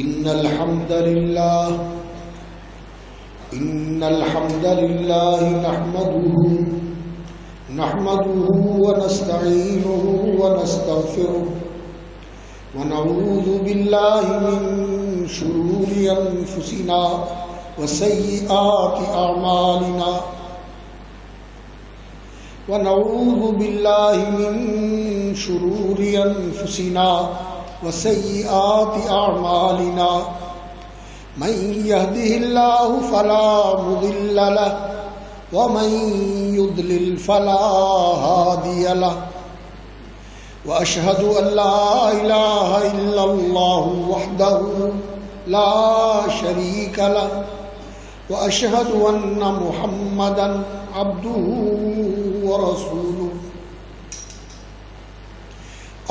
إن الحمد لله نحمده ونستعينه ونستغفره ونعوذ بالله من شرور أنفسنا وسيئات أعمالنا ونعوذ بالله من شرور أنفسنا وسيئات أعمالنا من يهده الله فلا مضل له ومن يضلل فلا هادي له وأشهد أن لا إله إلا الله وحده لا شريك له وأشهد أن محمدا عبده ورسوله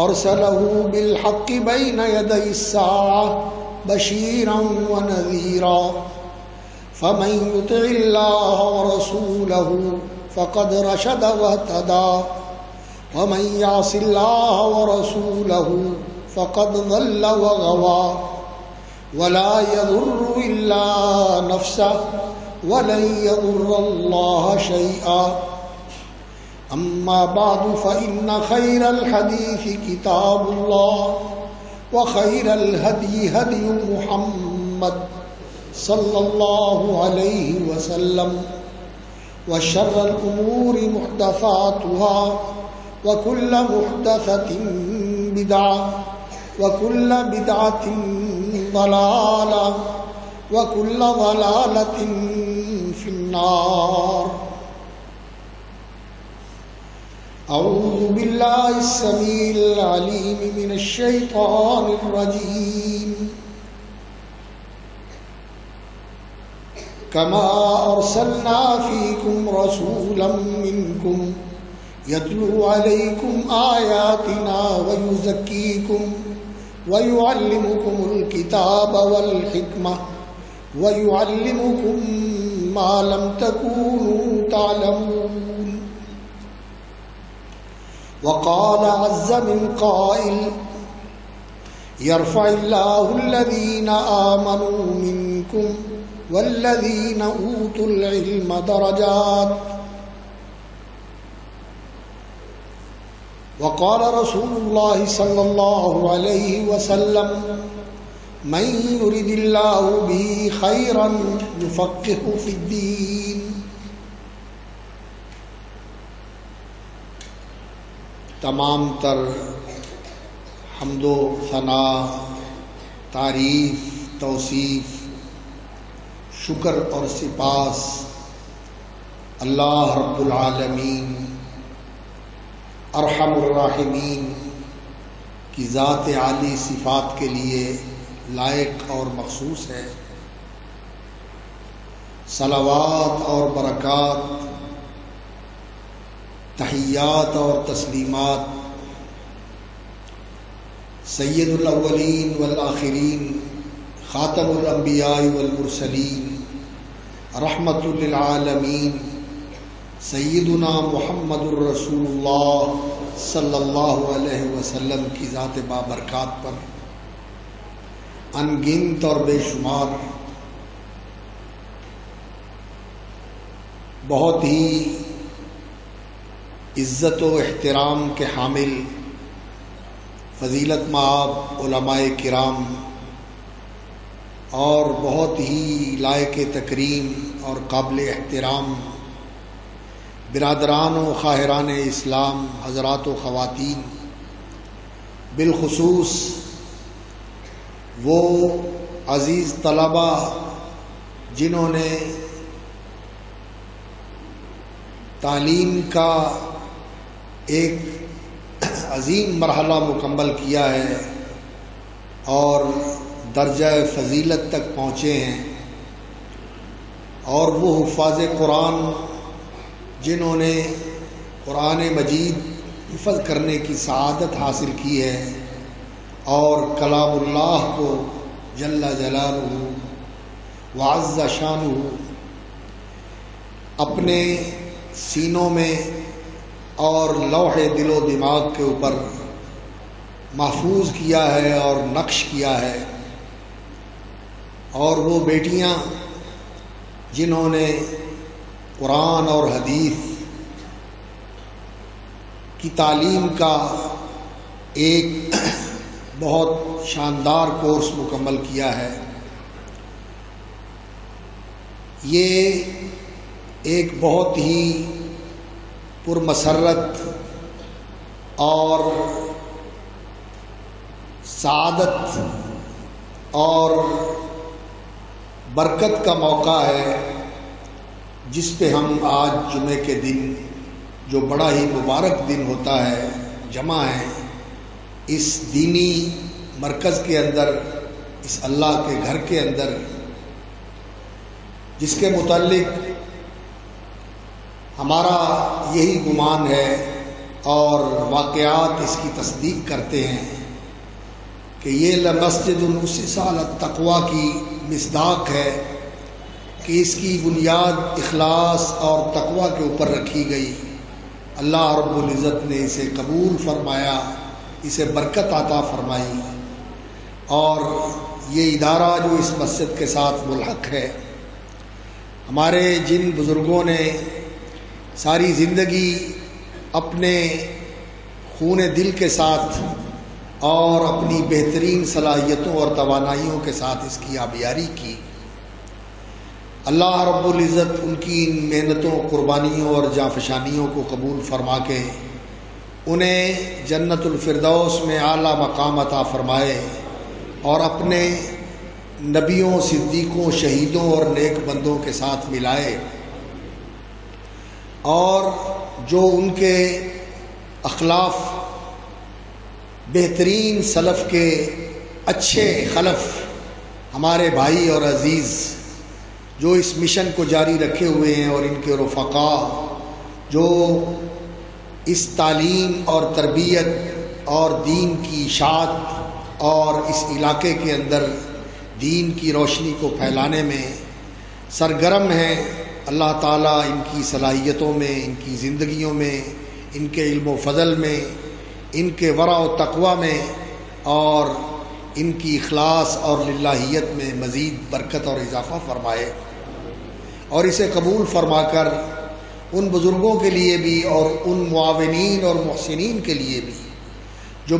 أرسله بالحق بين يدي الساعة بشيرا ونذيرا فمن يطع الله ورسوله فقد رشد واهتدى ومن يعص الله ورسوله فقد ضل وغوى ولا يضر إلا نفسه ولن يضر الله شيئا أما بعد فإن خير الحديث كتاب الله وخير الهدي هدي محمد صلى الله عليه وسلم وشر الأمور محدثاتها وكل محدثة بدعة وكل بدعة ضلالة وكل ضلالة في النار. أعوذ بالله السميع العليم من الشيطان الرجيم. كما أرسلنا فيكم رسولا منكم يتلو عليكم آياتنا ويزكيكم ويعلمكم الكتاب والحكمة ويعلمكم ما لم تكونوا تعلمون. وقال عز من قائل يرفع الله الذين آمنوا منكم والذين أوتوا العلم درجات. وقال رسول الله صلى الله عليه وسلم من يرد الله به خيرا يفقهه في الدين. تمام تر حمد و ثنا، تعریف، توصیف، شکر اور سپاس اللہ رب العالمین ارحم الراحمین کی ذات عالی صفات کے لیے لائق اور مخصوص ہے. صلوات اور برکات، تحیات اور تسلیمات سید الاولین والآخرین، خاتم الانبیاء والمرسلین، رحمت للعالمین، سیدنا محمد الرسول اللہ صلی اللہ علیہ وسلم کی ذات بابرکات پر ان گنت اور بے شمار بہت ہی عزت و احترام کے حامل فضیلت مآب علماء کرام اور بہت ہی لائق تکریم اور قابل احترام برادران و خواہران اسلام، حضرات و خواتین، بالخصوص وہ عزیز طلبہ جنہوں نے تعلیم کا ایک عظیم مرحلہ مکمل کیا ہے اور درجہ فضیلت تک پہنچے ہیں، اور وہ حفاظ قرآن جنہوں نے قرآن مجید حفظ کرنے کی سعادت حاصل کی ہے اور کلام اللہ کو جل جلالہ وعز شانہ اپنے سینوں میں اور لوح دل و دماغ کے اوپر محفوظ کیا ہے اور نقش کیا ہے، اور وہ بیٹیاں جنہوں نے قرآن اور حدیث کی تعلیم کا ایک بہت شاندار کورس مکمل کیا ہے، یہ ایک بہت ہی پرمسرت اور سعادت اور برکت کا موقع ہے، جس پہ ہم آج جمعے کے دن، جو بڑا ہی مبارک دن ہوتا ہے، جمع ہیں اس دینی مرکز کے اندر، اس اللہ کے گھر کے اندر، جس کے متعلق ہمارا یہی گمان ہے اور واقعات اس کی تصدیق کرتے ہیں کہ یہ لمسجد اسس علی التقویٰ کی مصداق ہے کہ اس کی بنیاد اخلاص اور تقویٰ کے اوپر رکھی گئی۔ اللہ رب العزت نے اسے قبول فرمایا، اسے برکت عطا فرمائی، اور یہ ادارہ جو اس مسجد کے ساتھ ملحق ہے، ہمارے جن بزرگوں نے ساری زندگی اپنے خون دل کے ساتھ اور اپنی بہترین صلاحیتوں اور توانائیوں کے ساتھ اس کی آبیاری کی، اللہ رب العزت ان کی ان محنتوں، قربانیوں اور جانفشانیوں کو قبول فرما کے انہیں جنت الفردوس میں اعلیٰ مقام عطا فرمائے، اور اپنے نبیوں، صدیقوں، شہیدوں اور نیک بندوں کے ساتھ ملائے، اور جو ان کے اخلاف بہترین سلف کے اچھے خلف، ہمارے بھائی اور عزیز جو اس مشن کو جاری رکھے ہوئے ہیں، اور ان کے رفقا جو اس تعلیم اور تربیت اور دین کی اشاعت اور اس علاقے کے اندر دین کی روشنی کو پھیلانے میں سرگرم ہیں، اللہ تعالیٰ ان کی صلاحیتوں میں، ان کی زندگیوں میں، ان کے علم و فضل میں، ان کے ورع و تقویٰ میں اور ان کی اخلاص اور للہیت میں مزید برکت اور اضافہ فرمائے، اور اسے قبول فرما کر ان بزرگوں کے لیے بھی اور ان معاونین اور محسنین کے لیے بھی جو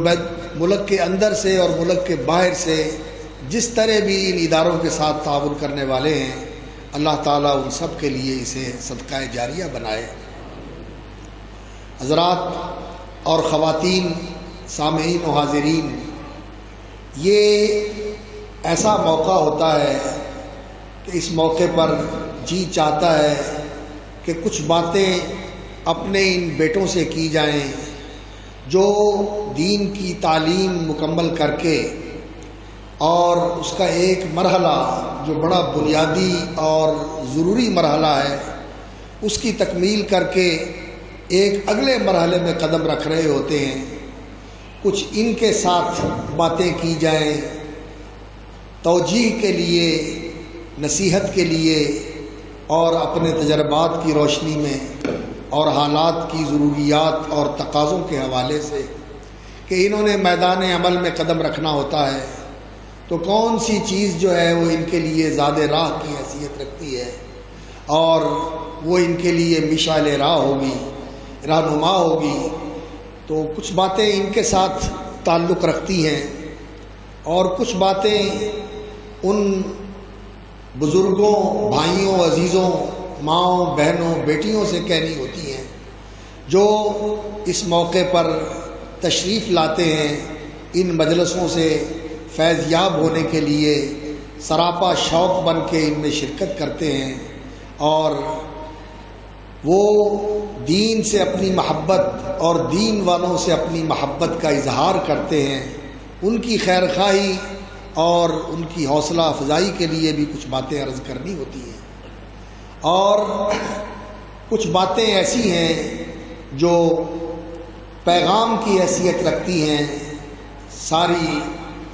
ملک کے اندر سے اور ملک کے باہر سے جس طرح بھی ان اداروں کے ساتھ تعاون کرنے والے ہیں، اللہ تعالیٰ ان سب کے لیے اسے صدقہ جاریہ بنائے۔ حضرات اور خواتین، سامعین و حاضرین، یہ ایسا موقع ہوتا ہے کہ اس موقع پر جی چاہتا ہے کہ کچھ باتیں اپنے ان بیٹوں سے کی جائیں جو دین کی تعلیم مکمل کر کے اور اس کا ایک مرحلہ جو بڑا بنیادی اور ضروری مرحلہ ہے، اس کی تکمیل کر کے ایک اگلے مرحلے میں قدم رکھ رہے ہوتے ہیں۔ کچھ ان کے ساتھ باتیں کی جائیں، توجیہ کے لیے، نصیحت کے لیے، اور اپنے تجربات کی روشنی میں اور حالات کی ضروریات اور تقاضوں کے حوالے سے کہ انہوں نے میدان عمل میں قدم رکھنا ہوتا ہے، تو کون سی چیز جو ہے وہ ان کے لیے زاد راہ کی حیثیت رکھتی ہے اور وہ ان کے لیے مشعل راہ ہوگی، رہنما ہوگی، تو کچھ باتیں ان کے ساتھ تعلق رکھتی ہیں، اور کچھ باتیں ان بزرگوں، بھائیوں، عزیزوں، ماؤں، بہنوں، بیٹیوں سے کہنی ہوتی ہیں جو اس موقع پر تشریف لاتے ہیں، ان مجلسوں سے فیض یاب ہونے کے لیے سراپا شوق بن کے ان میں شرکت کرتے ہیں، اور وہ دین سے اپنی محبت اور دین والوں سے اپنی محبت کا اظہار کرتے ہیں۔ ان کی خیر خواہی اور ان کی حوصلہ افزائی کے لیے بھی کچھ باتیں عرض کرنی ہوتی ہیں، اور کچھ باتیں ایسی ہیں جو پیغام کی حیثیت رکھتی ہیں ساری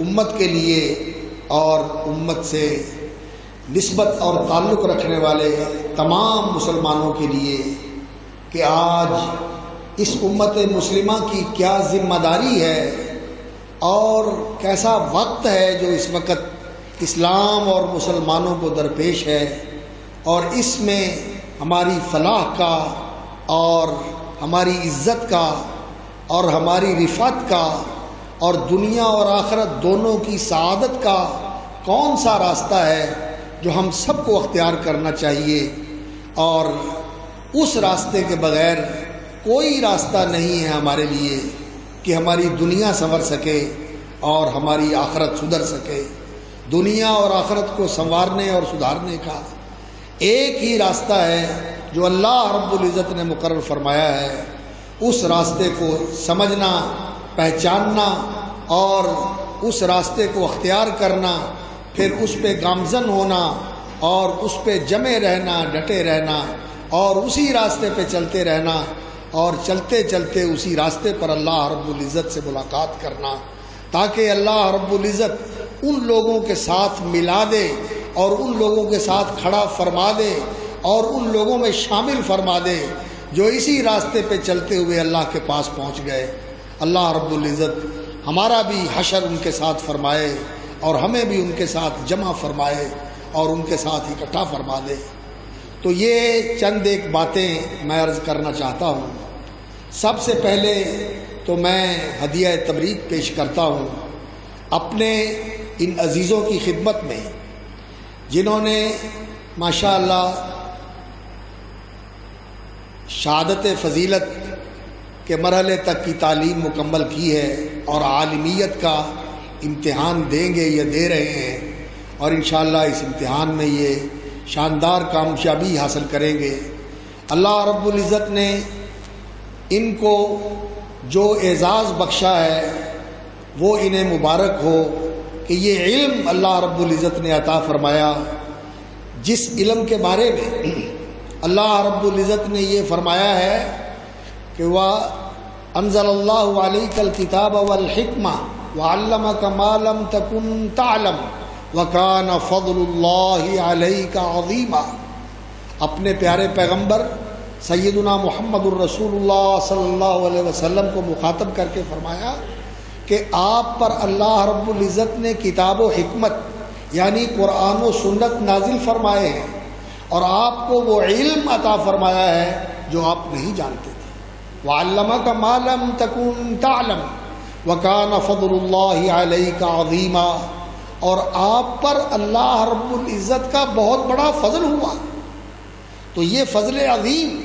امت کے لیے اور امت سے نسبت اور تعلق رکھنے والے تمام مسلمانوں کے لیے، کہ آج اس امت مسلمہ کی کیا ذمہ داری ہے اور کیسا وقت ہے جو اس وقت اسلام اور مسلمانوں کو درپیش ہے، اور اس میں ہماری فلاح کا اور ہماری عزت کا اور ہماری رفعت کا اور دنیا اور آخرت دونوں کی سعادت کا کون سا راستہ ہے جو ہم سب کو اختیار کرنا چاہیے، اور اس راستے کے بغیر کوئی راستہ نہیں ہے ہمارے لیے کہ ہماری دنیا سنور سکے اور ہماری آخرت سدھر سکے۔ دنیا اور آخرت کو سنوارنے اور سدھارنے کا ایک ہی راستہ ہے جو اللہ رب العزت نے مقرر فرمایا ہے، اس راستے کو سمجھنا، پہچاننا اور اس راستے کو اختیار کرنا، پھر اس پہ گامزن ہونا اور اس پہ جمے رہنا، ڈٹے رہنا اور اسی راستے پہ چلتے رہنا، اور چلتے چلتے اسی راستے پر اللہ رب العزت سے ملاقات کرنا، تاکہ اللہ رب العزت ان لوگوں کے ساتھ ملا دے اور ان لوگوں کے ساتھ کھڑا فرما دے اور ان لوگوں میں شامل فرما دے جو اسی راستے پہ چلتے ہوئے اللہ کے پاس پہنچ گئے۔ اللہ رب العزت ہمارا بھی حشر ان کے ساتھ فرمائے اور ہمیں بھی ان کے ساتھ جمع فرمائے اور ان کے ساتھ اکٹھا فرما دے۔ تو یہ چند ایک باتیں میں عرض کرنا چاہتا ہوں۔ سب سے پہلے تو میں ہدیہ تبریک پیش کرتا ہوں اپنے ان عزیزوں کی خدمت میں جنہوں نے ماشاءاللہ شہادت فضیلت کے مرحلے تک کی تعلیم مکمل کی ہے اور عالمیت کا امتحان دیں گے یا دے رہے ہیں، اور انشاءاللہ اس امتحان میں یہ شاندار کامیابی حاصل کریں گے۔ اللہ رب العزت نے ان کو جو اعزاز بخشا ہے وہ انہیں مبارک ہو کہ یہ علم اللہ رب العزت نے عطا فرمایا، جس علم کے بارے میں اللہ رب العزت نے یہ فرمایا ہے کہ وَأَنزَلَ اللَّهُ عَلَيْكَ الْكِتَابَ وَالْحِكْمَةَ وَعَلَّمَكَ مَا لَمْ تَكُنْ تَعْلَمُ وَكَانَ فَضْلُ اللَّهِ عَلَيْكَ عَظِيمًا۔ اپنے پیارے پیغمبر سیدنا محمد الرسول اللہ صلی اللہ علیہ وسلم کو مخاطب کر کے فرمایا کہ آپ پر اللہ رب العزت نے کتاب و حکمت یعنی قرآن و سنت نازل فرمائے ہیں، اور آپ کو وہ علم عطا فرمایا ہے جو آپ نہیں جانتے تھے۔ وَعَلَّمَكَ مَا لَمْ تَكُنْ تَعْلَمُ وَكَانَ فَضْلُ اللَّهِ عَلَيْكَ عَظِيمًا، اور آپ پر اللہ رب العزت کا بہت بڑا فضل ہوا۔ تو یہ فضل عظیم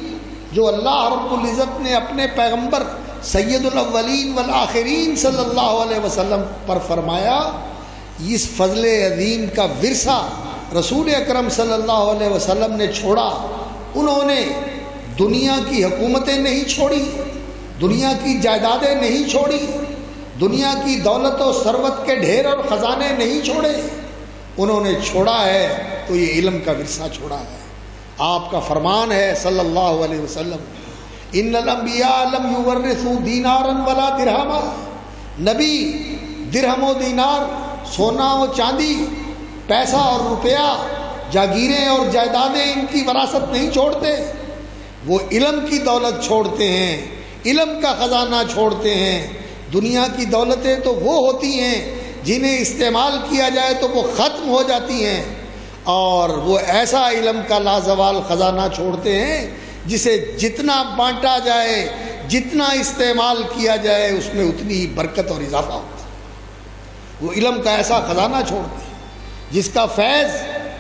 جو اللہ رب العزت نے اپنے پیغمبر سید الاولین والآخرین صلی اللہ علیہ وسلم پر فرمایا، اس فضل عظیم کا ورثہ رسول اکرم صلی اللہ علیہ وسلم نے چھوڑا۔ انہوں نے دنیا کی حکومتیں نہیں چھوڑی، دنیا کی جائیدادیں نہیں چھوڑی، دنیا کی دولت و ثروت کے ڈھیر اور خزانے نہیں چھوڑے، انہوں نے چھوڑا ہے تو یہ علم کا ورثہ چھوڑا ہے۔ آپ کا فرمان ہے صلی اللہ علیہ وسلم، ان الانبیاء لم یورثوا دینارا ولا درہما، نبی درہم و دینار، سونا و چاندی، پیسہ اور روپیہ، جاگیریں اور جائیدادیں ان کی وراثت نہیں چھوڑتے، وہ علم کی دولت چھوڑتے ہیں، علم کا خزانہ چھوڑتے ہیں۔ دنیا کی دولتیں تو وہ ہوتی ہیں جنہیں استعمال کیا جائے تو وہ ختم ہو جاتی ہیں، اور وہ ایسا علم کا لازوال خزانہ چھوڑتے ہیں جسے جتنا بانٹا جائے، جتنا استعمال کیا جائے، اس میں اتنی ہی برکت اور اضافہ ہوتا ہے۔ وہ علم کا ایسا خزانہ چھوڑتے ہیں جس کا فیض،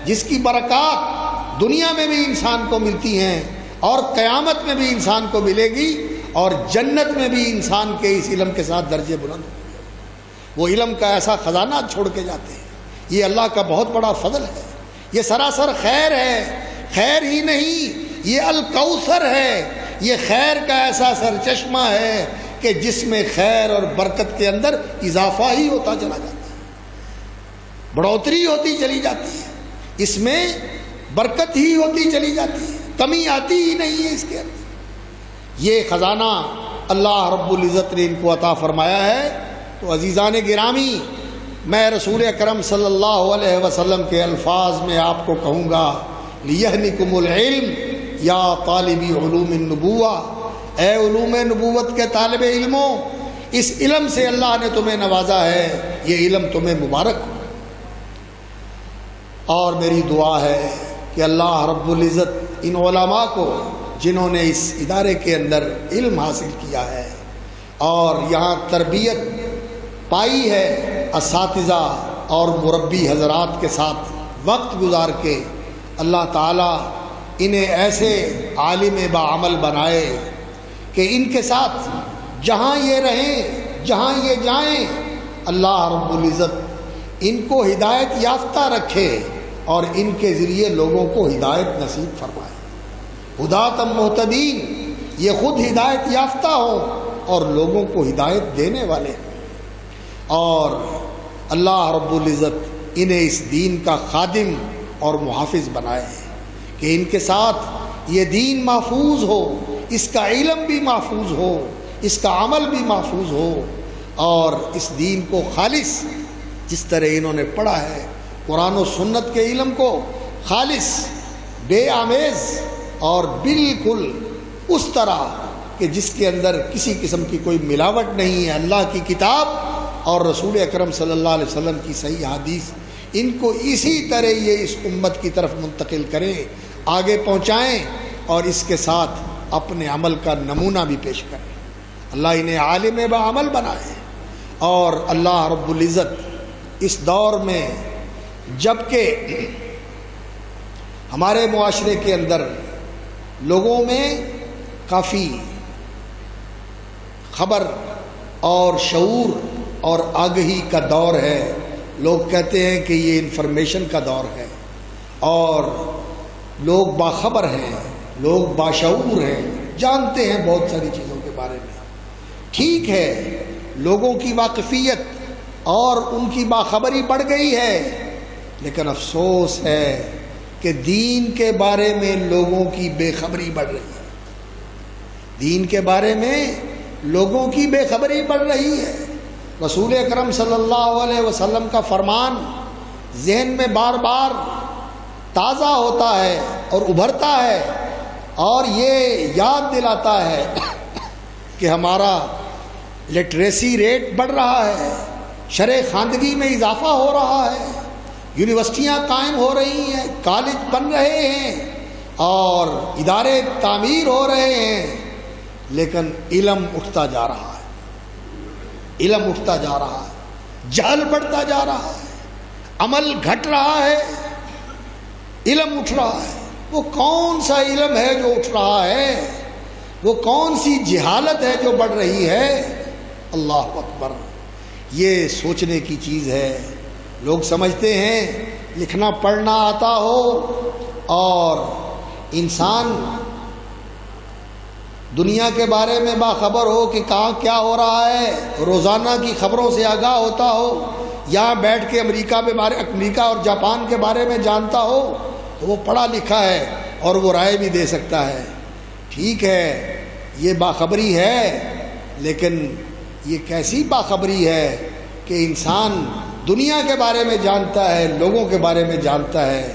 جس کی برکات دنیا میں بھی انسان کو ملتی ہیں اور قیامت میں بھی انسان کو ملے گی، اور جنت میں بھی انسان کے اس علم کے ساتھ درجے بلند ہوں گے۔ وہ علم کا ایسا خزانہ چھوڑ کے جاتے ہیں، یہ اللہ کا بہت بڑا فضل ہے، یہ سراسر خیر ہے۔ خیر ہی نہیں، یہ الکوثر ہے، یہ خیر کا ایسا سرچشمہ ہے کہ جس میں خیر اور برکت کے اندر اضافہ ہی ہوتا چلا جاتا ہے، بڑھوتری ہوتی چلی جاتی ہے، اس میں برکت ہی ہوتی چلی جاتی ہے، کمی آتی ہی نہیں ہے اس کے اندر۔ یہ خزانہ اللہ رب العزت نے ان کو عطا فرمایا ہے۔ تو عزیزان گرامی، میں رسول اکرم صلی اللہ علیہ وسلم کے الفاظ میں آپ کو کہوں گا، لِيَهْنِكُمُ الْعِلْمِ یا طالبی علوم النبوہ، اے علوم نبوت کے طالب علموں، اس علم سے اللہ نے تمہیں نوازا ہے، یہ علم تمہیں مبارک ہو۔ اور میری دعا ہے کہ اللہ رب العزت ان علماء کو جنہوں نے اس ادارے کے اندر علم حاصل کیا ہے اور یہاں تربیت پائی ہے، اساتذہ اور مربی حضرات کے ساتھ وقت گزار کے، اللہ تعالیٰ انہیں ایسے عالم باعمل بنائے کہ ان کے ساتھ جہاں یہ رہیں، جہاں یہ جائیں، اللہ رب العزت ان کو ہدایت یافتہ رکھے اور ان کے ذریعے لوگوں کو ہدایت نصیب فرمائے۔ ہداتم مہتدین، یہ خود ہدایت یافتہ ہوں اور لوگوں کو ہدایت دینے والے ہیں، اور اللہ رب العزت انہیں اس دین کا خادم اور محافظ بنائے کہ ان کے ساتھ یہ دین محفوظ ہو، اس کا علم بھی محفوظ ہو، اس کا عمل بھی محفوظ ہو، اور اس دین کو خالص جس طرح انہوں نے پڑھا ہے، قرآن و سنت کے علم کو خالص، بے آمیز اور بالکل اس طرح کہ جس کے اندر کسی قسم کی کوئی ملاوٹ نہیں ہے، اللہ کی کتاب اور رسول اکرم صلی اللہ علیہ وسلم کی صحیح حدیث، ان کو اسی طرح یہ اس امت کی طرف منتقل کریں، آگے پہنچائیں اور اس کے ساتھ اپنے عمل کا نمونہ بھی پیش کریں۔ اللہ انہیں عالم باعمل بنائے، اور اللہ رب العزت اس دور میں جب کہ ہمارے معاشرے کے اندر لوگوں میں کافی خبر اور شعور اور آگہی کا دور ہے، لوگ کہتے ہیں کہ یہ انفارمیشن کا دور ہے، اور لوگ باخبر ہیں، لوگ باشعور ہیں، جانتے ہیں بہت ساری چیزوں کے بارے میں۔ ٹھیک ہے، لوگوں کی واقفیت اور ان کی باخبری بڑھ گئی ہے، لیکن افسوس ہے کہ دین کے بارے میں لوگوں کی بے خبری بڑھ رہی ہے، دین کے بارے میں لوگوں کی بے خبری بڑھ رہی ہے۔ رسول اکرم صلی اللہ علیہ وسلم کا فرمان ذہن میں بار بار تازہ ہوتا ہے اور ابھرتا ہے، اور یہ یاد دلاتا ہے کہ ہمارا لٹریسی ریٹ بڑھ رہا ہے، شرح خواندگی میں اضافہ ہو رہا ہے، یونیورسٹیاں قائم ہو رہی ہیں، کالج بن رہے ہیں اور ادارے تعمیر ہو رہے ہیں، لیکن علم اٹھتا جا رہا ہے، علم اٹھتا جا رہا ہے، جہل بڑھتا جا رہا ہے، عمل گھٹ رہا ہے، علم اٹھ رہا ہے۔ وہ کون سا علم ہے جو اٹھ رہا ہے؟ وہ کون سی جہالت ہے جو بڑھ رہی ہے؟ اللہ اکبر، یہ سوچنے کی چیز ہے۔ لوگ سمجھتے ہیں لکھنا پڑھنا آتا ہو اور انسان دنیا کے بارے میں باخبر ہو کہ کہاں کیا ہو رہا ہے، روزانہ کی خبروں سے آگاہ ہوتا ہو، یہاں بیٹھ کے امریکہ اور جاپان کے بارے میں جانتا ہو، تو وہ پڑھا لکھا ہے اور وہ رائے بھی دے سکتا ہے۔ ٹھیک ہے، یہ باخبری ہے، لیکن یہ کیسی باخبری ہے کہ انسان دنیا کے بارے میں جانتا ہے، لوگوں کے بارے میں جانتا ہے،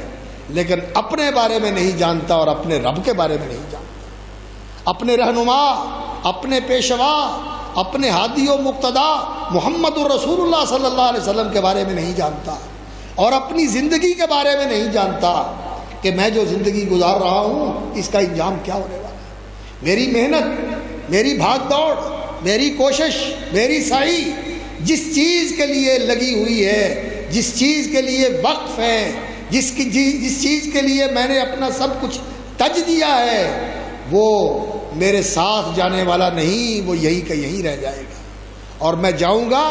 لیکن اپنے بارے میں نہیں جانتا اور اپنے رب کے بارے میں نہیں جانتا، اپنے رہنما، اپنے پیشوا، اپنے ہادی و مقتدا محمد الرسول اللہ صلی اللہ علیہ وسلم کے بارے میں نہیں جانتا، اور اپنی زندگی کے بارے میں نہیں جانتا کہ میں جو زندگی گزار رہا ہوں اس کا انجام کیا ہونے والا ہے۔ میری محنت، میری بھاگ دوڑ، میری کوشش، میری سعی جس چیز کے لیے لگی ہوئی ہے، جس چیز کے لیے وقف ہے، جس چیز کے لیے میں نے اپنا سب کچھ تج دیا ہے، وہ میرے ساتھ جانے والا نہیں، وہ یہی کا یہی رہ جائے گا، اور میں جاؤں گا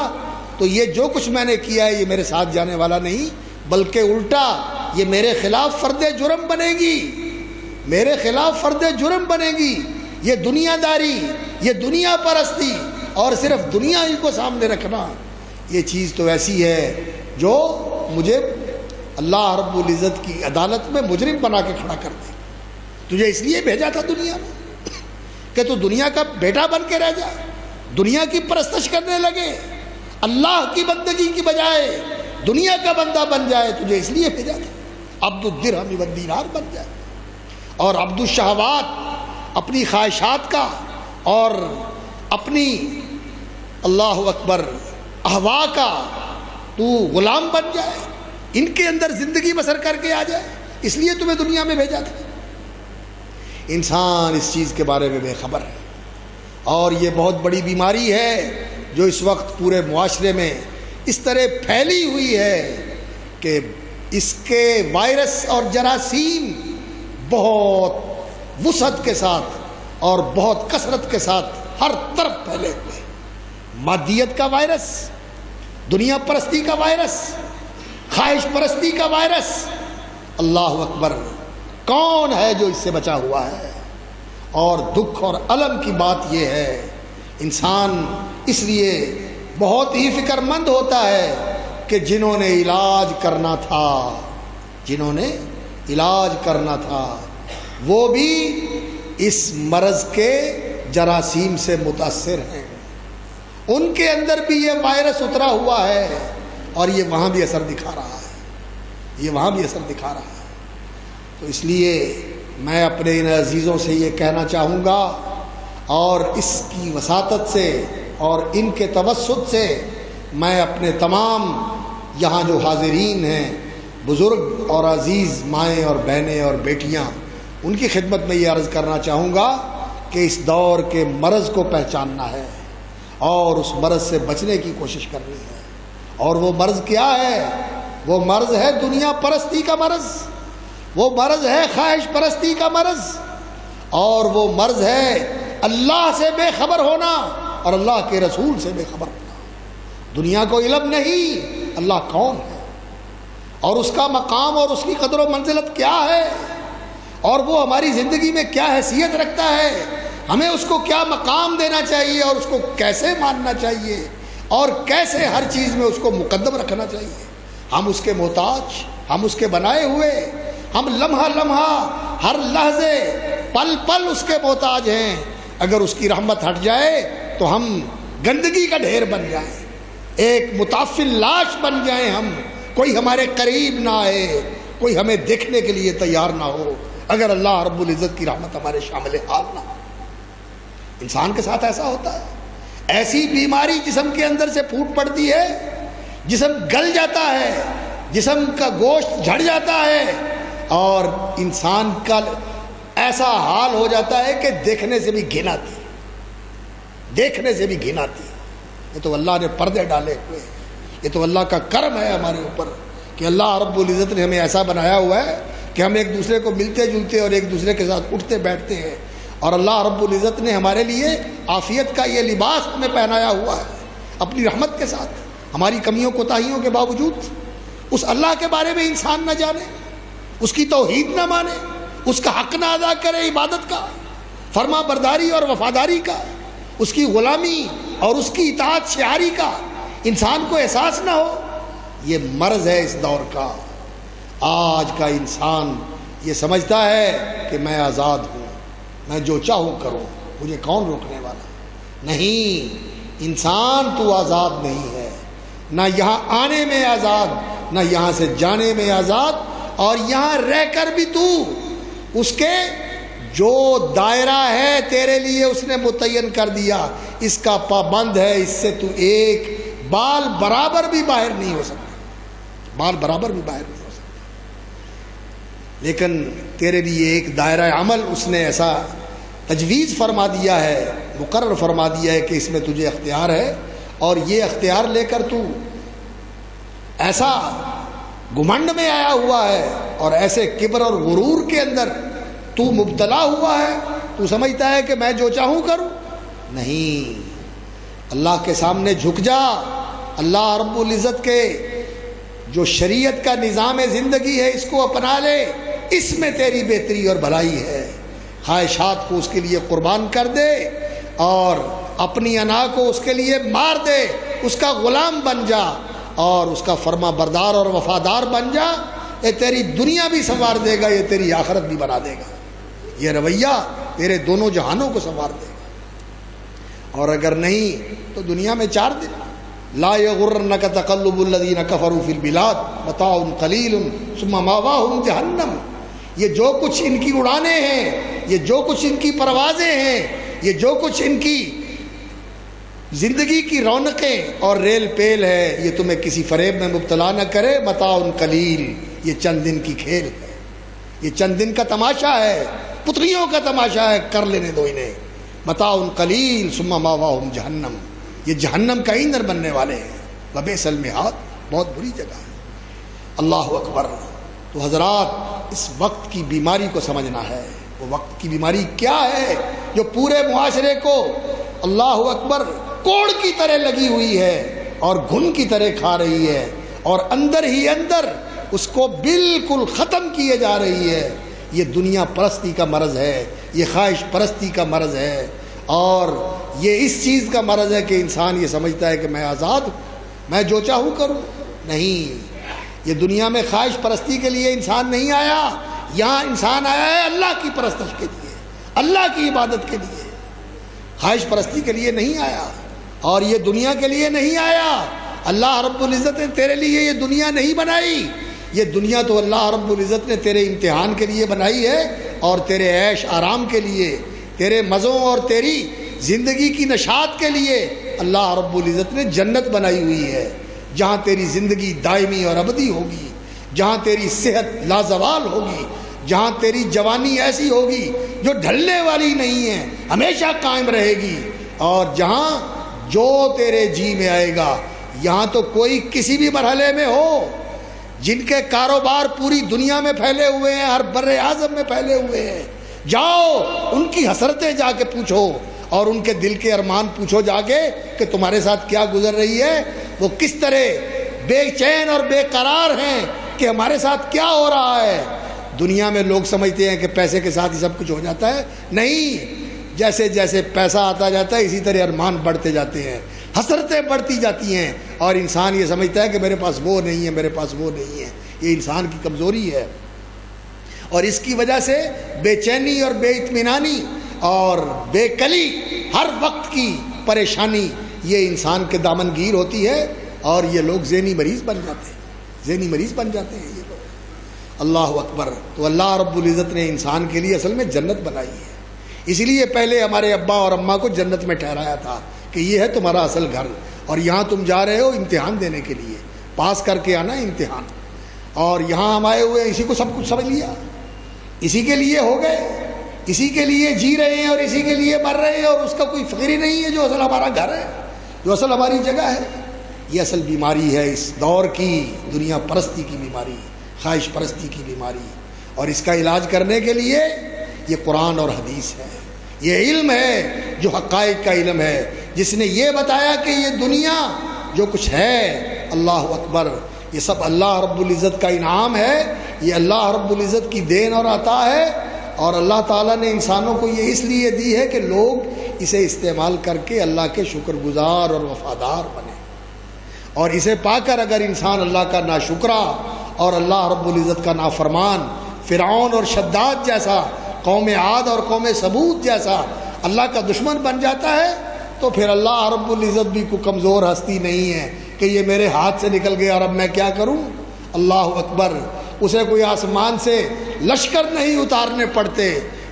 تو یہ جو کچھ میں نے کیا ہے یہ میرے ساتھ جانے والا نہیں، بلکہ الٹا یہ میرے خلاف فرد جرم بنے گی، میرے خلاف فرد جرم بنے گی۔ یہ دنیا داری، یہ دنیا پرستی اور صرف دنیا ہی کو سامنے رکھنا، یہ چیز تو ایسی ہے جو مجھے اللہ رب العزت کی عدالت میں مجرم بنا کے کھڑا کر دے۔ تجھے اس لیے بھیجا تھا دنیا میں کہ تو دنیا کا بیٹا بن کے رہ جائے، دنیا کی پرستش کرنے لگے، اللہ کی بندگی کی بجائے دنیا کا بندہ بن جائے، تجھے اس لیے بھیجا تھا، عبد الدرہم والدینار بن جائے، اور عبد الشہوات، اپنی خواہشات کا اور اپنی اللہ اکبر احوا کا تو غلام بن جائے۔ ان کے اندر زندگی بسر کر کے آ جائے، اس لیے تمہیں دنیا میں بھیجا تھا۔ انسان اس چیز کے بارے میں بے خبر ہے، اور یہ بہت بڑی بیماری ہے جو اس وقت پورے معاشرے میں اس طرح پھیلی ہوئی ہے کہ اس کے وائرس اور جراثیم بہت وسعت کے ساتھ اور بہت کثرت کے ساتھ ہر طرف پھیلے ہوئے۔ مادیت کا وائرس، دنیا پرستی کا وائرس، خواہش پرستی کا وائرس۔ اللہ اکبر، کون ہے جو اس سے بچا ہوا ہے؟ اور دکھ اور الم کی بات یہ ہے، انسان اس لیے بہت ہی فکر مند ہوتا ہے کہ جنہوں نے علاج کرنا تھا وہ بھی اس مرض کے جراثیم سے متاثر ہیں، ان کے اندر بھی یہ وائرس اترا ہوا ہے اور یہ وہاں بھی اثر دکھا رہا ہے۔ تو اس لیے میں اپنے ان عزیزوں سے یہ کہنا چاہوں گا، اور اس کی وساطت سے اور ان کے توسط سے میں اپنے تمام یہاں جو حاضرین ہیں، بزرگ اور عزیز مائیں اور بہنیں اور بیٹیاں، ان کی خدمت میں یہ عرض کرنا چاہوں گا کہ اس دور کے مرض کو پہچاننا ہے اور اس مرض سے بچنے کی کوشش کرنی ہے۔ اور وہ مرض کیا ہے؟ وہ مرض ہے دنیا پرستی کا مرض، وہ مرض ہے خواہش پرستی کا مرض، اور وہ مرض ہے اللہ سے بے خبر ہونا اور اللہ کے رسول سے بے خبر ہونا۔ دنیا کو علم نہیں اللہ کون ہے، اور اس کا مقام اور اس کی قدر و منزلت کیا ہے، اور وہ ہماری زندگی میں کیا حیثیت رکھتا ہے، ہمیں اس کو کیا مقام دینا چاہیے اور اس کو کیسے ماننا چاہیے اور کیسے ہر چیز میں اس کو مقدم رکھنا چاہیے۔ ہم اس کے محتاج، ہم اس کے بنائے ہوئے، ہم لمحہ لمحہ ہر لحظے پل پل اس کے محتاج ہیں۔ اگر اس کی رحمت ہٹ جائے تو ہم گندگی کا ڈھیر بن جائیں، ایک متعفن لاش بن جائیں، ہم کوئی ہمارے قریب نہ آئے، کوئی ہمیں دیکھنے کے لیے تیار نہ ہو، اگر اللہ رب العزت کی رحمت ہمارے شامل حال نہ ہو۔ انسان کے ساتھ ایسا ہوتا ہے، ایسی بیماری جسم کے اندر سے پھوٹ پڑتی ہے، جسم گل جاتا ہے، جسم کا گوشت جھڑ جاتا ہے، اور انسان کا ایسا حال ہو جاتا ہے کہ دیکھنے سے بھی گھن آتی ہے، یہ تو اللہ نے پردے ڈالے ہوئے، یہ تو اللہ کا کرم ہے ہمارے اوپر کہ اللہ رب العزت نے ہمیں ایسا بنایا ہوا ہے کہ ہم ایک دوسرے کو ملتے جلتے اور ایک دوسرے کے ساتھ اٹھتے بیٹھتے ہیں، اور اللہ رب العزت نے ہمارے لیے عافیت کا یہ لباس ہمیں پہنایا ہوا ہے اپنی رحمت کے ساتھ۔ ہماری کمیوں کوتاہیوں کے باوجود اس اللہ کے بارے میں انسان نہ جانے، اس کی توحید نہ مانے، اس کا حق نہ ادا کرے عبادت کا، فرما برداری اور وفاداری کا، اس کی غلامی اور اس کی اطاعت شعاری کا انسان کو احساس نہ ہو، یہ مرض ہے اس دور کا۔ آج کا انسان یہ سمجھتا ہے کہ میں آزاد ہوں، میں جو چاہوں کروں، مجھے کون روکنے والا؟ نہیں، انسان تو آزاد نہیں ہے، نہ یہاں آنے میں آزاد، نہ یہاں سے جانے میں آزاد، اور یہاں رہ کر بھی تو اس کے جو دائرہ ہے تیرے لیے اس نے متعین کر دیا، اس کا پابند ہے، اس سے تو ایک بال برابر بھی باہر نہیں ہو سکتا، لیکن تیرے لیے ایک دائرہ عمل اس نے ایسا تجویز فرما دیا ہے، مقرر فرما دیا ہے کہ اس میں تجھے اختیار ہے، اور یہ اختیار لے کر تو ایسا گھمنڈ میں آیا ہوا ہے اور ایسے کبر اور غرور کے اندر تو مبتلا ہوا ہے، تو سمجھتا ہے کہ میں جو چاہوں کروں۔ نہیں، اللہ کے سامنے جھک جا، اللہ رب العزت کے جو شریعت کا نظام زندگی ہے اس کو اپنا لے، اس میں تیری بہتری اور بھلائی ہے۔ خواہشات کو اس کے لیے قربان کر دے اور اپنی انا کو اس کے لیے مار دے، اس کا غلام بن جا اور اس کا فرما بردار اور وفادار بن جا، یہ تیری دنیا بھی سنوار دے گا، یہ تیری آخرت بھی بنا دے گا، یہ رویہ تیرے دونوں جہانوں کو سنوار دے گا۔ اور اگر نہیں تو دنیا میں 4 دن، لا یغرنک تقلب الذین کفروا فی البلاد متاع قلیل ثم مأواہم جہنم۔ یہ جو کچھ ان کی اڑانے ہیں، یہ جو کچھ ان کی پروازیں ہیں، یہ جو کچھ ان کی زندگی کی رونقیں اور ریل پیل ہے، یہ تمہیں کسی فریب میں مبتلا نہ کرے، متاع قلیل، یہ چند دن کی کھیل ہے، یہ چند دن کا تماشا ہے، پتلیوں کا تماشا ہے، کر لینے دو انہیں، متاع قلیل ثم مأواہم جہنم، یہ جہنم کا ایندھن بننے والے ہیں، وبئس المہاد، بہت بری جگہ ہے۔ اللہ اکبر۔ تو حضرات اس وقت کی بیماری کو سمجھنا ہے، وہ وقت کی بیماری کیا ہے جو پورے معاشرے کو اللہ اکبر کوڑ کی طرح لگی ہوئی ہے اور گھن کی طرح کھا رہی ہے، اور اندر ہی اندر اس کو بالکل ختم کیے جا رہی ہے۔ یہ دنیا پرستی کا مرض ہے، یہ خواہش پرستی کا مرض ہے، اور یہ اس چیز کا مرض ہے کہ انسان یہ سمجھتا ہے کہ میں آزاد ہوں، میں جو چاہوں کروں۔ نہیں، یہ دنیا میں خواہش پرستی کے لیے انسان نہیں آیا، یہاں انسان آیا ہے اللہ کی پرستش کے لیے، اللہ کی عبادت کے لیے، خواہش پرستی کے لیے نہیں آیا، اور یہ دنیا کے لیے نہیں آیا۔ اللہ رب العزت نے تیرے لیے یہ دنیا نہیں بنائی، یہ دنیا تو اللہ رب العزت نے تیرے امتحان کے لیے بنائی ہے، اور تیرے عیش آرام کے لیے، تیرے مزوں اور تیری زندگی کی نشاط کے لیے اللہ رب العزت نے جنت بنائی ہوئی ہے، جہاں تیری زندگی دائمی اور ابدی ہوگی، جہاں تیری صحت لازوال ہوگی، جہاں تیری جوانی ایسی ہوگی جو ڈھلنے والی نہیں ہے، ہمیشہ قائم رہے گی، اور جہاں جو تیرے جی میں آئے گا۔ یہاں تو کوئی کسی بھی مرحلے میں ہو، جن کے کاروبار پوری دنیا میں پھیلے ہوئے ہیں، ہر بر اعظم میں پھیلے ہوئے ہیں، جاؤ ان کی حسرتیں جا کے پوچھو، اور ان کے دل کے ارمان پوچھو جا کے کہ تمہارے ساتھ کیا گزر رہی ہے، وہ کس طرح بے چین اور بے قرار ہیں کہ ہمارے ساتھ کیا ہو رہا ہے۔ دنیا میں لوگ سمجھتے ہیں کہ پیسے کے ساتھ ہی سب کچھ ہو جاتا ہے، نہیں، جیسے جیسے پیسہ آتا جاتا ہے اسی طرح ارمان بڑھتے جاتے ہیں، حسرتیں بڑھتی جاتی ہیں، اور انسان یہ سمجھتا ہے کہ میرے پاس وہ نہیں ہے، میرے پاس وہ نہیں ہے۔ یہ انسان کی کمزوری ہے، اور اس کی وجہ سے بے چینی اور بے اطمینانی اور بے کلی، ہر وقت کی پریشانی یہ انسان کے دامن گیر ہوتی ہے، اور یہ لوگ ذہنی مریض بن جاتے ہیں، ذہنی مریض بن جاتے ہیں یہ لوگ۔ اللہ اکبر۔ تو اللہ رب العزت نے انسان کے لیے اصل میں جنت بنائی ہے، اسی لیے پہلے ہمارے ابا اور اماں کو جنت میں ٹھہرایا تھا کہ یہ ہے تمہارا اصل گھر، اور یہاں تم جا رہے ہو امتحان دینے کے لیے، پاس کر کے آنا امتحان، اور یہاں ہم آئے ہوئے اسی کو سب کچھ سمجھ لیا، اسی کے لیے ہو گئے، اسی کے لیے جی رہے ہیں اور اسی کے لیے مر رہے ہیں، اور اس کا کوئی فکر ہی نہیں ہے جو اصل ہمارا گھر ہے، جو اصل ہماری جگہ ہے۔ یہ اصل بیماری ہے اس دور کی، دنیا پرستی کی بیماری، خواہش پرستی کی بیماری، اور اس کا علاج کرنے کے لیے یہ قرآن اور حدیث ہے، یہ علم ہے جو حقائق کا علم ہے، جس نے یہ بتایا کہ یہ دنیا جو کچھ ہے، اللہ اکبر، یہ سب اللہ رب العزت کا انعام ہے، یہ اللہ رب العزت کی دین اور عطا ہے، اور اللہ تعالیٰ نے انسانوں کو یہ اس لیے دی ہے کہ لوگ اسے استعمال کر کے اللہ کے شکر گزار اور وفادار بنے، اور اسے پا کر اگر انسان اللہ کا ناشکرا اور اللہ رب العزت کا نافرمان، فرعون اور شداد جیسا، قوم عاد اور قوم ثمود جیسا اللہ کا دشمن بن جاتا ہے، تو پھر اللہ رب العزت بھی کوئی کمزور ہستی نہیں ہے کہ یہ میرے ہاتھ سے نکل گیا اور اب میں کیا کروں۔ اللہ اکبر۔ اسے کوئی آسمان سے لشکر نہیں اتارنے پڑتے،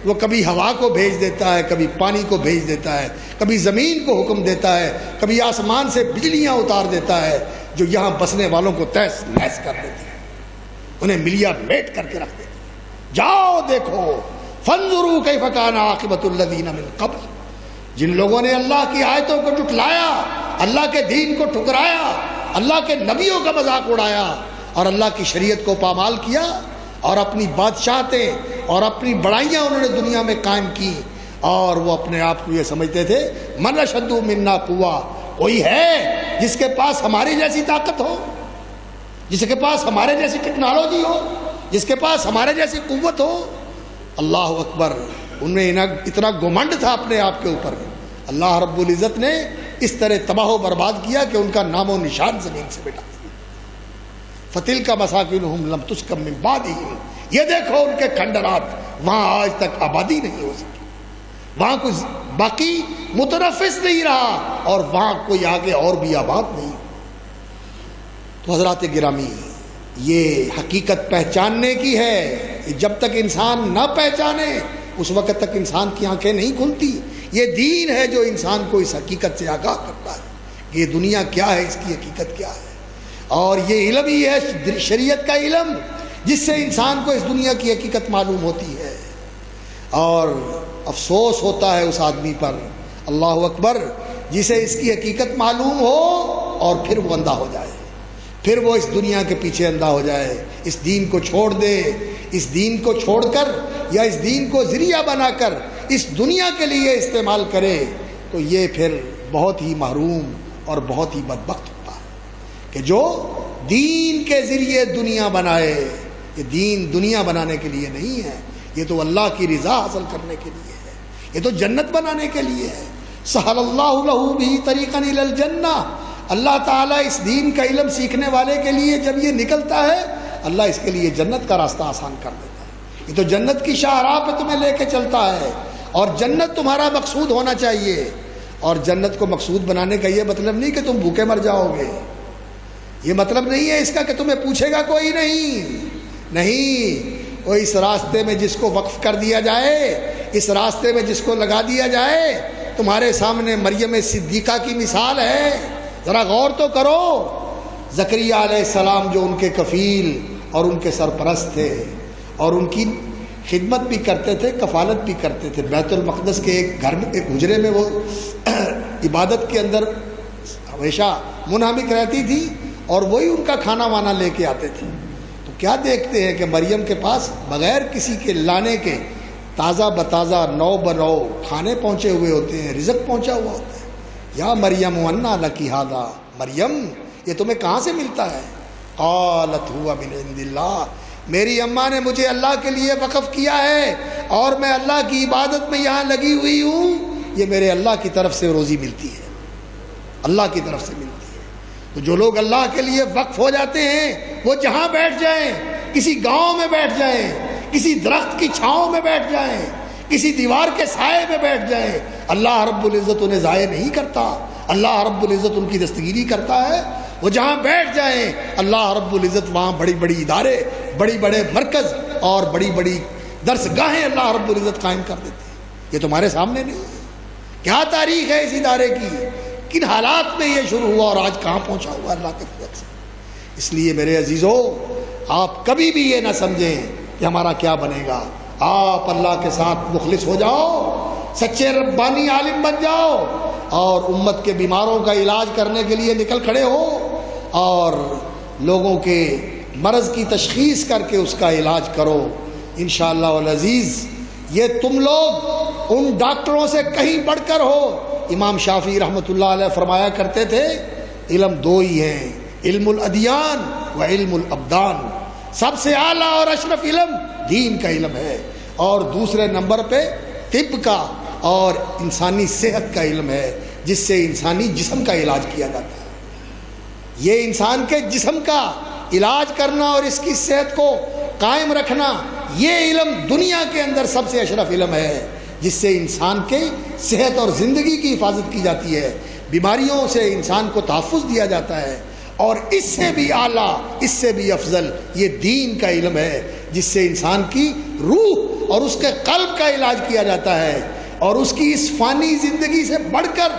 وہ کبھی ہوا کو بھیج دیتا ہے، کبھی پانی کو بھیج دیتا ہے، کبھی زمین کو حکم دیتا ہے، کبھی آسمان سے بجلیاں اتار دیتا ہے جو یہاں بسنے والوں کو تہس نہس کر دیتی ہے، انہیں ملیا میٹ کر کے رکھ دیتی ہے۔ جاؤ دیکھو، فانظروا کیف کان عاقبۃ الذین من قبل، جن لوگوں نے اللہ کی آیتوں کو جھٹلایا، اللہ کے دین کو ٹھکرایا، اللہ کے نبیوں کا مذاق اڑایا، اور اللہ کی شریعت کو پامال کیا، اور اپنی بادشاہتیں اور اپنی بڑائیاں انہوں نے دنیا میں قائم کی، اور وہ اپنے آپ کو یہ سمجھتے تھے من اشد منا قوہ، کوئی ہے جس کے پاس ہماری جیسی طاقت ہو، جس کے پاس ہمارے جیسی ٹیکنالوجی ہو، جس کے پاس ہمارے جیسی قوت ہو۔ اللہ اکبر۔ ان میں اتنا گھمنڈ تھا اپنے آپ کے اوپر، اللہ رب العزت نے اس طرح تباہ و برباد کیا کہ ان کا نام و نشان زمین سے مٹا دیا۔ فَتِلْكَ مَسَاكِنُهُمْ لَمْ تُسْكَن مِّن بَعْدِهِمْ، یہ دیکھو ان کے کھنڈرات، وہاں آج تک آبادی نہیں ہو سکی، وہاں کوئی باقی متنفس نہیں رہا، اور وہاں کوئی آگے اور بھی آباد نہیں۔ تو حضرات گرامی، یہ حقیقت پہچاننے کی ہے، جب تک انسان نہ پہچانے اس وقت تک انسان کی آنکھیں نہیں کھلتی۔ یہ دین ہے جو انسان کو اس حقیقت سے آگاہ کرتا ہے کہ یہ دنیا کیا ہے، اس کی حقیقت کیا ہے. اور یہ علم ہی ہے شریعت کا علم جس سے انسان کو اس دنیا کی حقیقت معلوم ہوتی ہے. اور افسوس ہوتا ہے اس آدمی پر، اللہ اکبر، جسے اس کی حقیقت معلوم ہو اور پھر وہ اندھا ہو جائے، پھر وہ اس دنیا کے پیچھے اندھا ہو جائے، اس دین کو چھوڑ دے. اس دین کو چھوڑ کر یا اس دین کو ذریعہ بنا کر اس دنیا کے لیے استعمال کرے تو یہ پھر بہت ہی محروم اور بہت ہی بدبخت ہوتا ہے کہ جو دین کے ذریعے دنیا بنائے. یہ دین دنیا بنانے کے لیے نہیں ہے، یہ تو اللہ کی رضا حاصل کرنے کے لیے ہے، یہ تو جنت بنانے کے لیے ہے. سہل اللہ لہ بہ طریقا الی الجنہ. اللہ تعالیٰ اس دین کا علم سیکھنے والے کے لیے جب یہ نکلتا ہے، اللہ اس کے لیے جنت کا راستہ آسان کر دیتا ہے. یہ تو جنت کی شاہراہ پہ تمہیں لے کے چلتا ہے، اور جنت تمہارا مقصود ہونا چاہیے. اور جنت کو مقصود بنانے کا یہ مطلب نہیں کہ تم بھوکے مر جاؤ گے، یہ مطلب نہیں ہے اس کا کہ تمہیں پوچھے گا کوئی نہیں. وہ اس راستے میں جس کو وقف کر دیا جائے، اس راستے میں جس کو لگا دیا جائے. تمہارے سامنے مریم صدیقہ کی مثال ہے، ذرا غور تو کرو. زکریا علیہ السلام جو ان کے کفیل اور ان کے سرپرست تھے اور ان کی خدمت بھی کرتے تھے، کفالت بھی کرتے تھے. بیت المقدس کے ایک گھر میں، ایک حجرے میں وہ عبادت کے اندر ہمیشہ منہمک رہتی تھی اور وہی ان کا کھانا وانا لے کے آتے تھے. تو کیا دیکھتے ہیں کہ مریم کے پاس بغیر کسی کے لانے کے تازہ بتازہ نو بنو کھانے پہنچے ہوئے ہوتے ہیں، رزق پہنچا ہوا ہوتا ہے. یا مریم انا لکی ھذا، مریم یہ تمہیں کہاں سے ملتا ہے؟ قالت ہوا من عند اللہ، میری اماں نے مجھے اللہ کے لیے وقف کیا ہے اور میں اللہ کی عبادت میں یہاں لگی ہوئی ہوں. یہ میرے اللہ کی طرف سے روزی ملتی ہے، اللہ کی طرف سے ملتی ہے. تو جو لوگ اللہ کے لیے وقف ہو جاتے ہیں وہ جہاں بیٹھ جائیں، کسی گاؤں میں بیٹھ جائیں، کسی درخت کی چھاؤں میں بیٹھ جائیں، کسی دیوار کے سائے میں بیٹھ جائیں، اللہ رب العزت انہیں ضائع نہیں کرتا. اللہ رب العزت ان کی دستگیری کرتا ہے. وہ جہاں بیٹھ جائیں اللہ رب العزت وہاں بڑی بڑی ادارے، بڑی بڑے مرکز اور بڑی بڑی درس گاہیں اللہ رب العزت قائم کر دیتے ہیں. یہ تمہارے سامنے نہیں ہے. کیا تاریخ ہے اس ادارے کی، کن حالات میں یہ شروع ہوا اور آج کہاں پہنچا ہوا اللہ کے فضل سے. اس لیے میرے عزیزو، آپ کبھی بھی یہ نہ سمجھیں کہ ہمارا کیا بنے گا. آپ اللہ کے ساتھ مخلص ہو جاؤ، سچے ربانی عالم بن جاؤ اور امت کے بیماروں کا علاج کرنے کے لیے نکل کھڑے ہو اور لوگوں کے مرض کی تشخیص کر کے اس کا علاج کرو. انشاءاللہ العزیز یہ تم لوگ ان ڈاکٹروں سے کہیں بڑھ کر ہو. امام شافعی رحمۃ اللہ علیہ فرمایا کرتے تھے علم دو ہی ہیں، علم الادیان و علم الابدان. سب سے اعلیٰ اور اشرف علم دین کا علم ہے، اور دوسرے نمبر پہ طب کا اور انسانی صحت کا علم ہے جس سے انسانی جسم کا علاج کیا جاتا ہے. یہ انسان کے جسم کا علاج کرنا اور اس کی صحت کو قائم رکھنا، یہ علم دنیا کے اندر سب سے اشرف علم ہے جس سے انسان کے صحت اور زندگی کی حفاظت کی جاتی ہے، بیماریوں سے انسان کو تحفظ دیا جاتا ہے. اور اس سے بھی اعلیٰ، اس سے بھی افضل یہ دین کا علم ہے جس سے انسان کی روح اور اس کے قلب کا علاج کیا جاتا ہے اور اس کی اس فانی زندگی سے بڑھ کر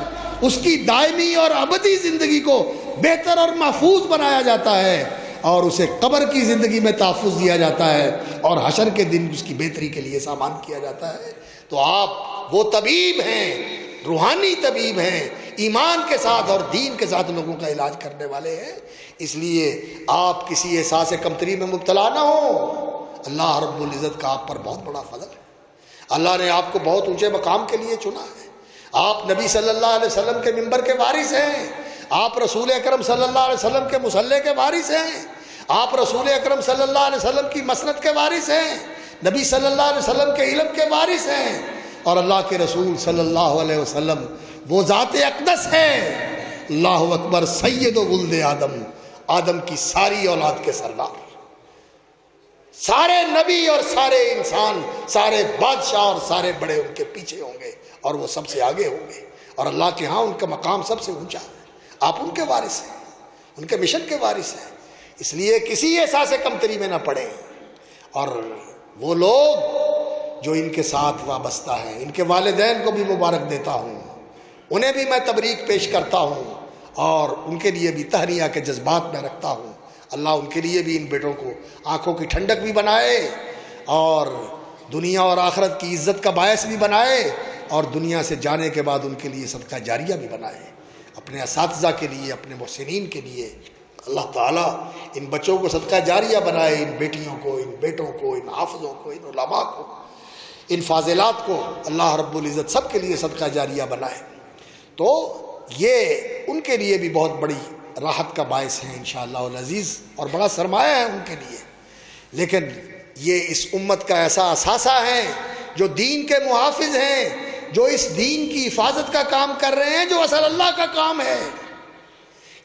اس کی دائمی اور ابدی زندگی کو بہتر اور محفوظ بنایا جاتا ہے اور اسے قبر کی زندگی میں تحفظ دیا جاتا ہے اور حشر کے دن اس کی بہتری کے لیے سامان کیا جاتا ہے. تو آپ وہ طبیب ہیں، روحانی طبیب ہیں، ایمان کے ساتھ اور دین کے ساتھ لوگوں کا علاج کرنے والے ہیں. اس لیے آپ کسی احساس کمتری میں مبتلا نہ ہو. اللہ رب العزت کا آپ پر بہت بڑا فضل ہے. اللہ نے آپ کو بہت اونچے مقام کے لیے چنا ہے. آپ نبی صلی اللہ علیہ وسلم کے منبر کے وارث ہیں، آپ رسول اکرم صلی اللہ علیہ وسلم کے مصلی کے وارث ہیں، آپ رسول اکرم صلی اللہ علیہ وسلم کی مسند کے وارث ہیں، نبی صلی اللہ علیہ وسلم کے علم کے وارث ہیں. اور اللہ کے رسول صلی اللہ علیہ وسلم وہ ذات اقدس ہے، اللہ اکبر، سید و ولد آدم، آدم کی ساری اولاد کے سردار. سارے نبی اور سارے انسان، سارے بادشاہ اور سارے بڑے ان کے پیچھے ہوں گے اور وہ سب سے آگے ہوں گے، اور اللہ کے ہاں ان کا مقام سب سے اونچا ہے. آپ ان کے وارث ہیں، ان کے مشن کے وارث ہیں. اس لیے کسی احساس کمتری میں نہ پڑیں. اور وہ لوگ جو ان کے ساتھ وابستہ ہیں، ان کے والدین کو بھی مبارک دیتا ہوں، انہیں بھی میں تبریک پیش کرتا ہوں اور ان کے لیے بھی تہنیہ کے جذبات میں رکھتا ہوں۔ اللہ ان کے لیے بھی ان بیٹوں کو آنکھوں کی ٹھنڈک بھی بنائے اور دنیا اور آخرت کی عزت کا باعث بھی بنائے، اور دنیا سے جانے کے بعد ان کے لیے صدقہ جاریہ بھی بنائے، اپنے اساتذہ کے لیے، اپنے محسنین کے لیے۔ اللہ تعالیٰ ان بچوں کو صدقہ جاریہ بنائے، ان بیٹیوں کو، ان بیٹوں کو، ان حافظوں کو، ان علماء کو، ان فاضلات کو اللہ رب العزت سب کے لیے صدقہ جاریہ بنائے۔ تو یہ ان کے لیے بھی بہت بڑی راحت کا باعث ہے انشاءاللہ العزیز، اور بڑا سرمایہ ہے ان کے لیے۔ لیکن یہ اس امت کا ایسا اثاثہ ہے جو دین کے محافظ ہیں، جو اس دین کی حفاظت کا کام کر رہے ہیں، جو اصل اللہ کا کام ہے۔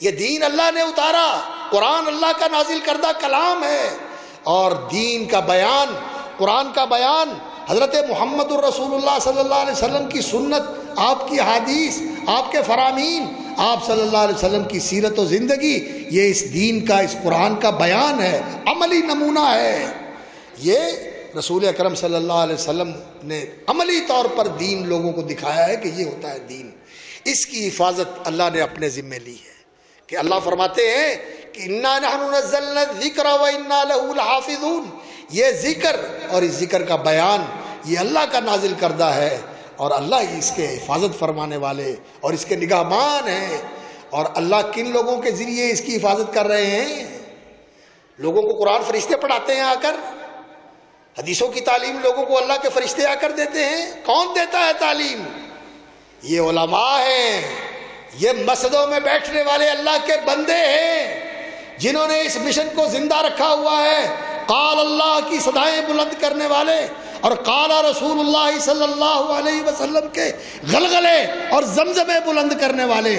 یہ دین اللہ نے اتارا، قرآن اللہ کا نازل کردہ کلام ہے، اور دین کا بیان، قرآن کا بیان، حضرت محمد الرسول اللہ صلی اللہ علیہ وسلم کی سنت، آپ کی حدیث، آپ کے فرامین، آپ صلی اللہ علیہ وسلم کی سیرت و زندگی، یہ اس دین کا، اس قرآن کا بیان ہے، عملی نمونہ ہے۔ یہ رسول اکرم صلی اللہ علیہ وسلم نے عملی طور پر دین لوگوں کو دکھایا ہے کہ یہ ہوتا ہے دین۔ اس کی حفاظت اللہ نے اپنے ذمے لی ہے کہ اللہ فرماتے ہیں کہ انا نحن نزلنا الذکر وانا له لحافظون، یہ ذکر اور اس ذکر کا بیان یہ اللہ کا نازل کردہ ہے، اور اللہ اس کے حفاظت فرمانے والے اور اس کے نگہبان ہیں۔ اور اللہ کن لوگوں کے ذریعے اس کی حفاظت کر رہے ہیں؟ لوگوں کو قرآن فرشتے پڑھاتے ہیں آ کر، حدیثوں کی تعلیم لوگوں کو اللہ کے فرشتے آ کر دیتے ہیں۔ کون دیتا ہے تعلیم؟ یہ علماء ہیں، یہ مسجدوں میں بیٹھنے والے اللہ کے بندے ہیں جنہوں نے اس مشن کو زندہ رکھا ہوا ہے۔ قال اللہ کی صدائیں بلند کرنے والے اور قال رسول اللہ صلی اللہ علیہ وسلم کے غلغلے اور زمزمے بلند کرنے والے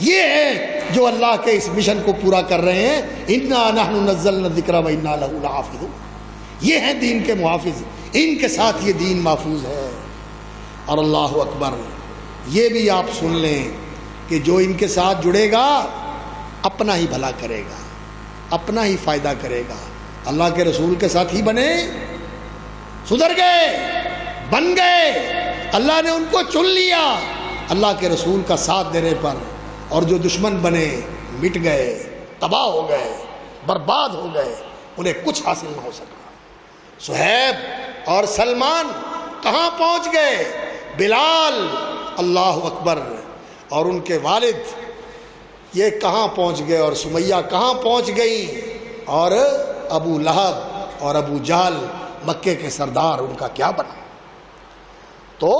یہ ہیں جو اللہ کے اس مشن کو پورا کر رہے ہیں۔ انا نحن نزلنا الذکر وانا لہ لحافظون، یہ ہیں دین کے محافظ، ان کے ساتھ یہ دین محفوظ ہے۔ اور اللہ اکبر، یہ بھی آپ سن لیں کہ جو ان کے ساتھ جڑے گا اپنا ہی بھلا کرے گا، اپنا ہی فائدہ کرے گا۔ اللہ کے رسول کے ساتھ ہی بنے، سدھر گئے، بن گئے، اللہ نے ان کو چن لیا اللہ کے رسول کا ساتھ دینے پر، اور جو دشمن بنے مٹ گئے، تباہ ہو گئے، برباد ہو گئے، انہیں کچھ حاصل نہ ہو سکا۔ صہیب اور سلمان کہاں پہنچ گئے؟ بلال، اللہ اکبر، اور ان کے والد یہ کہاں پہنچ گئے، اور سمیہ کہاں پہنچ گئی، اور ابو لہب اور ابو جہل مکے کے سردار، ان کا کیا بنا؟ تو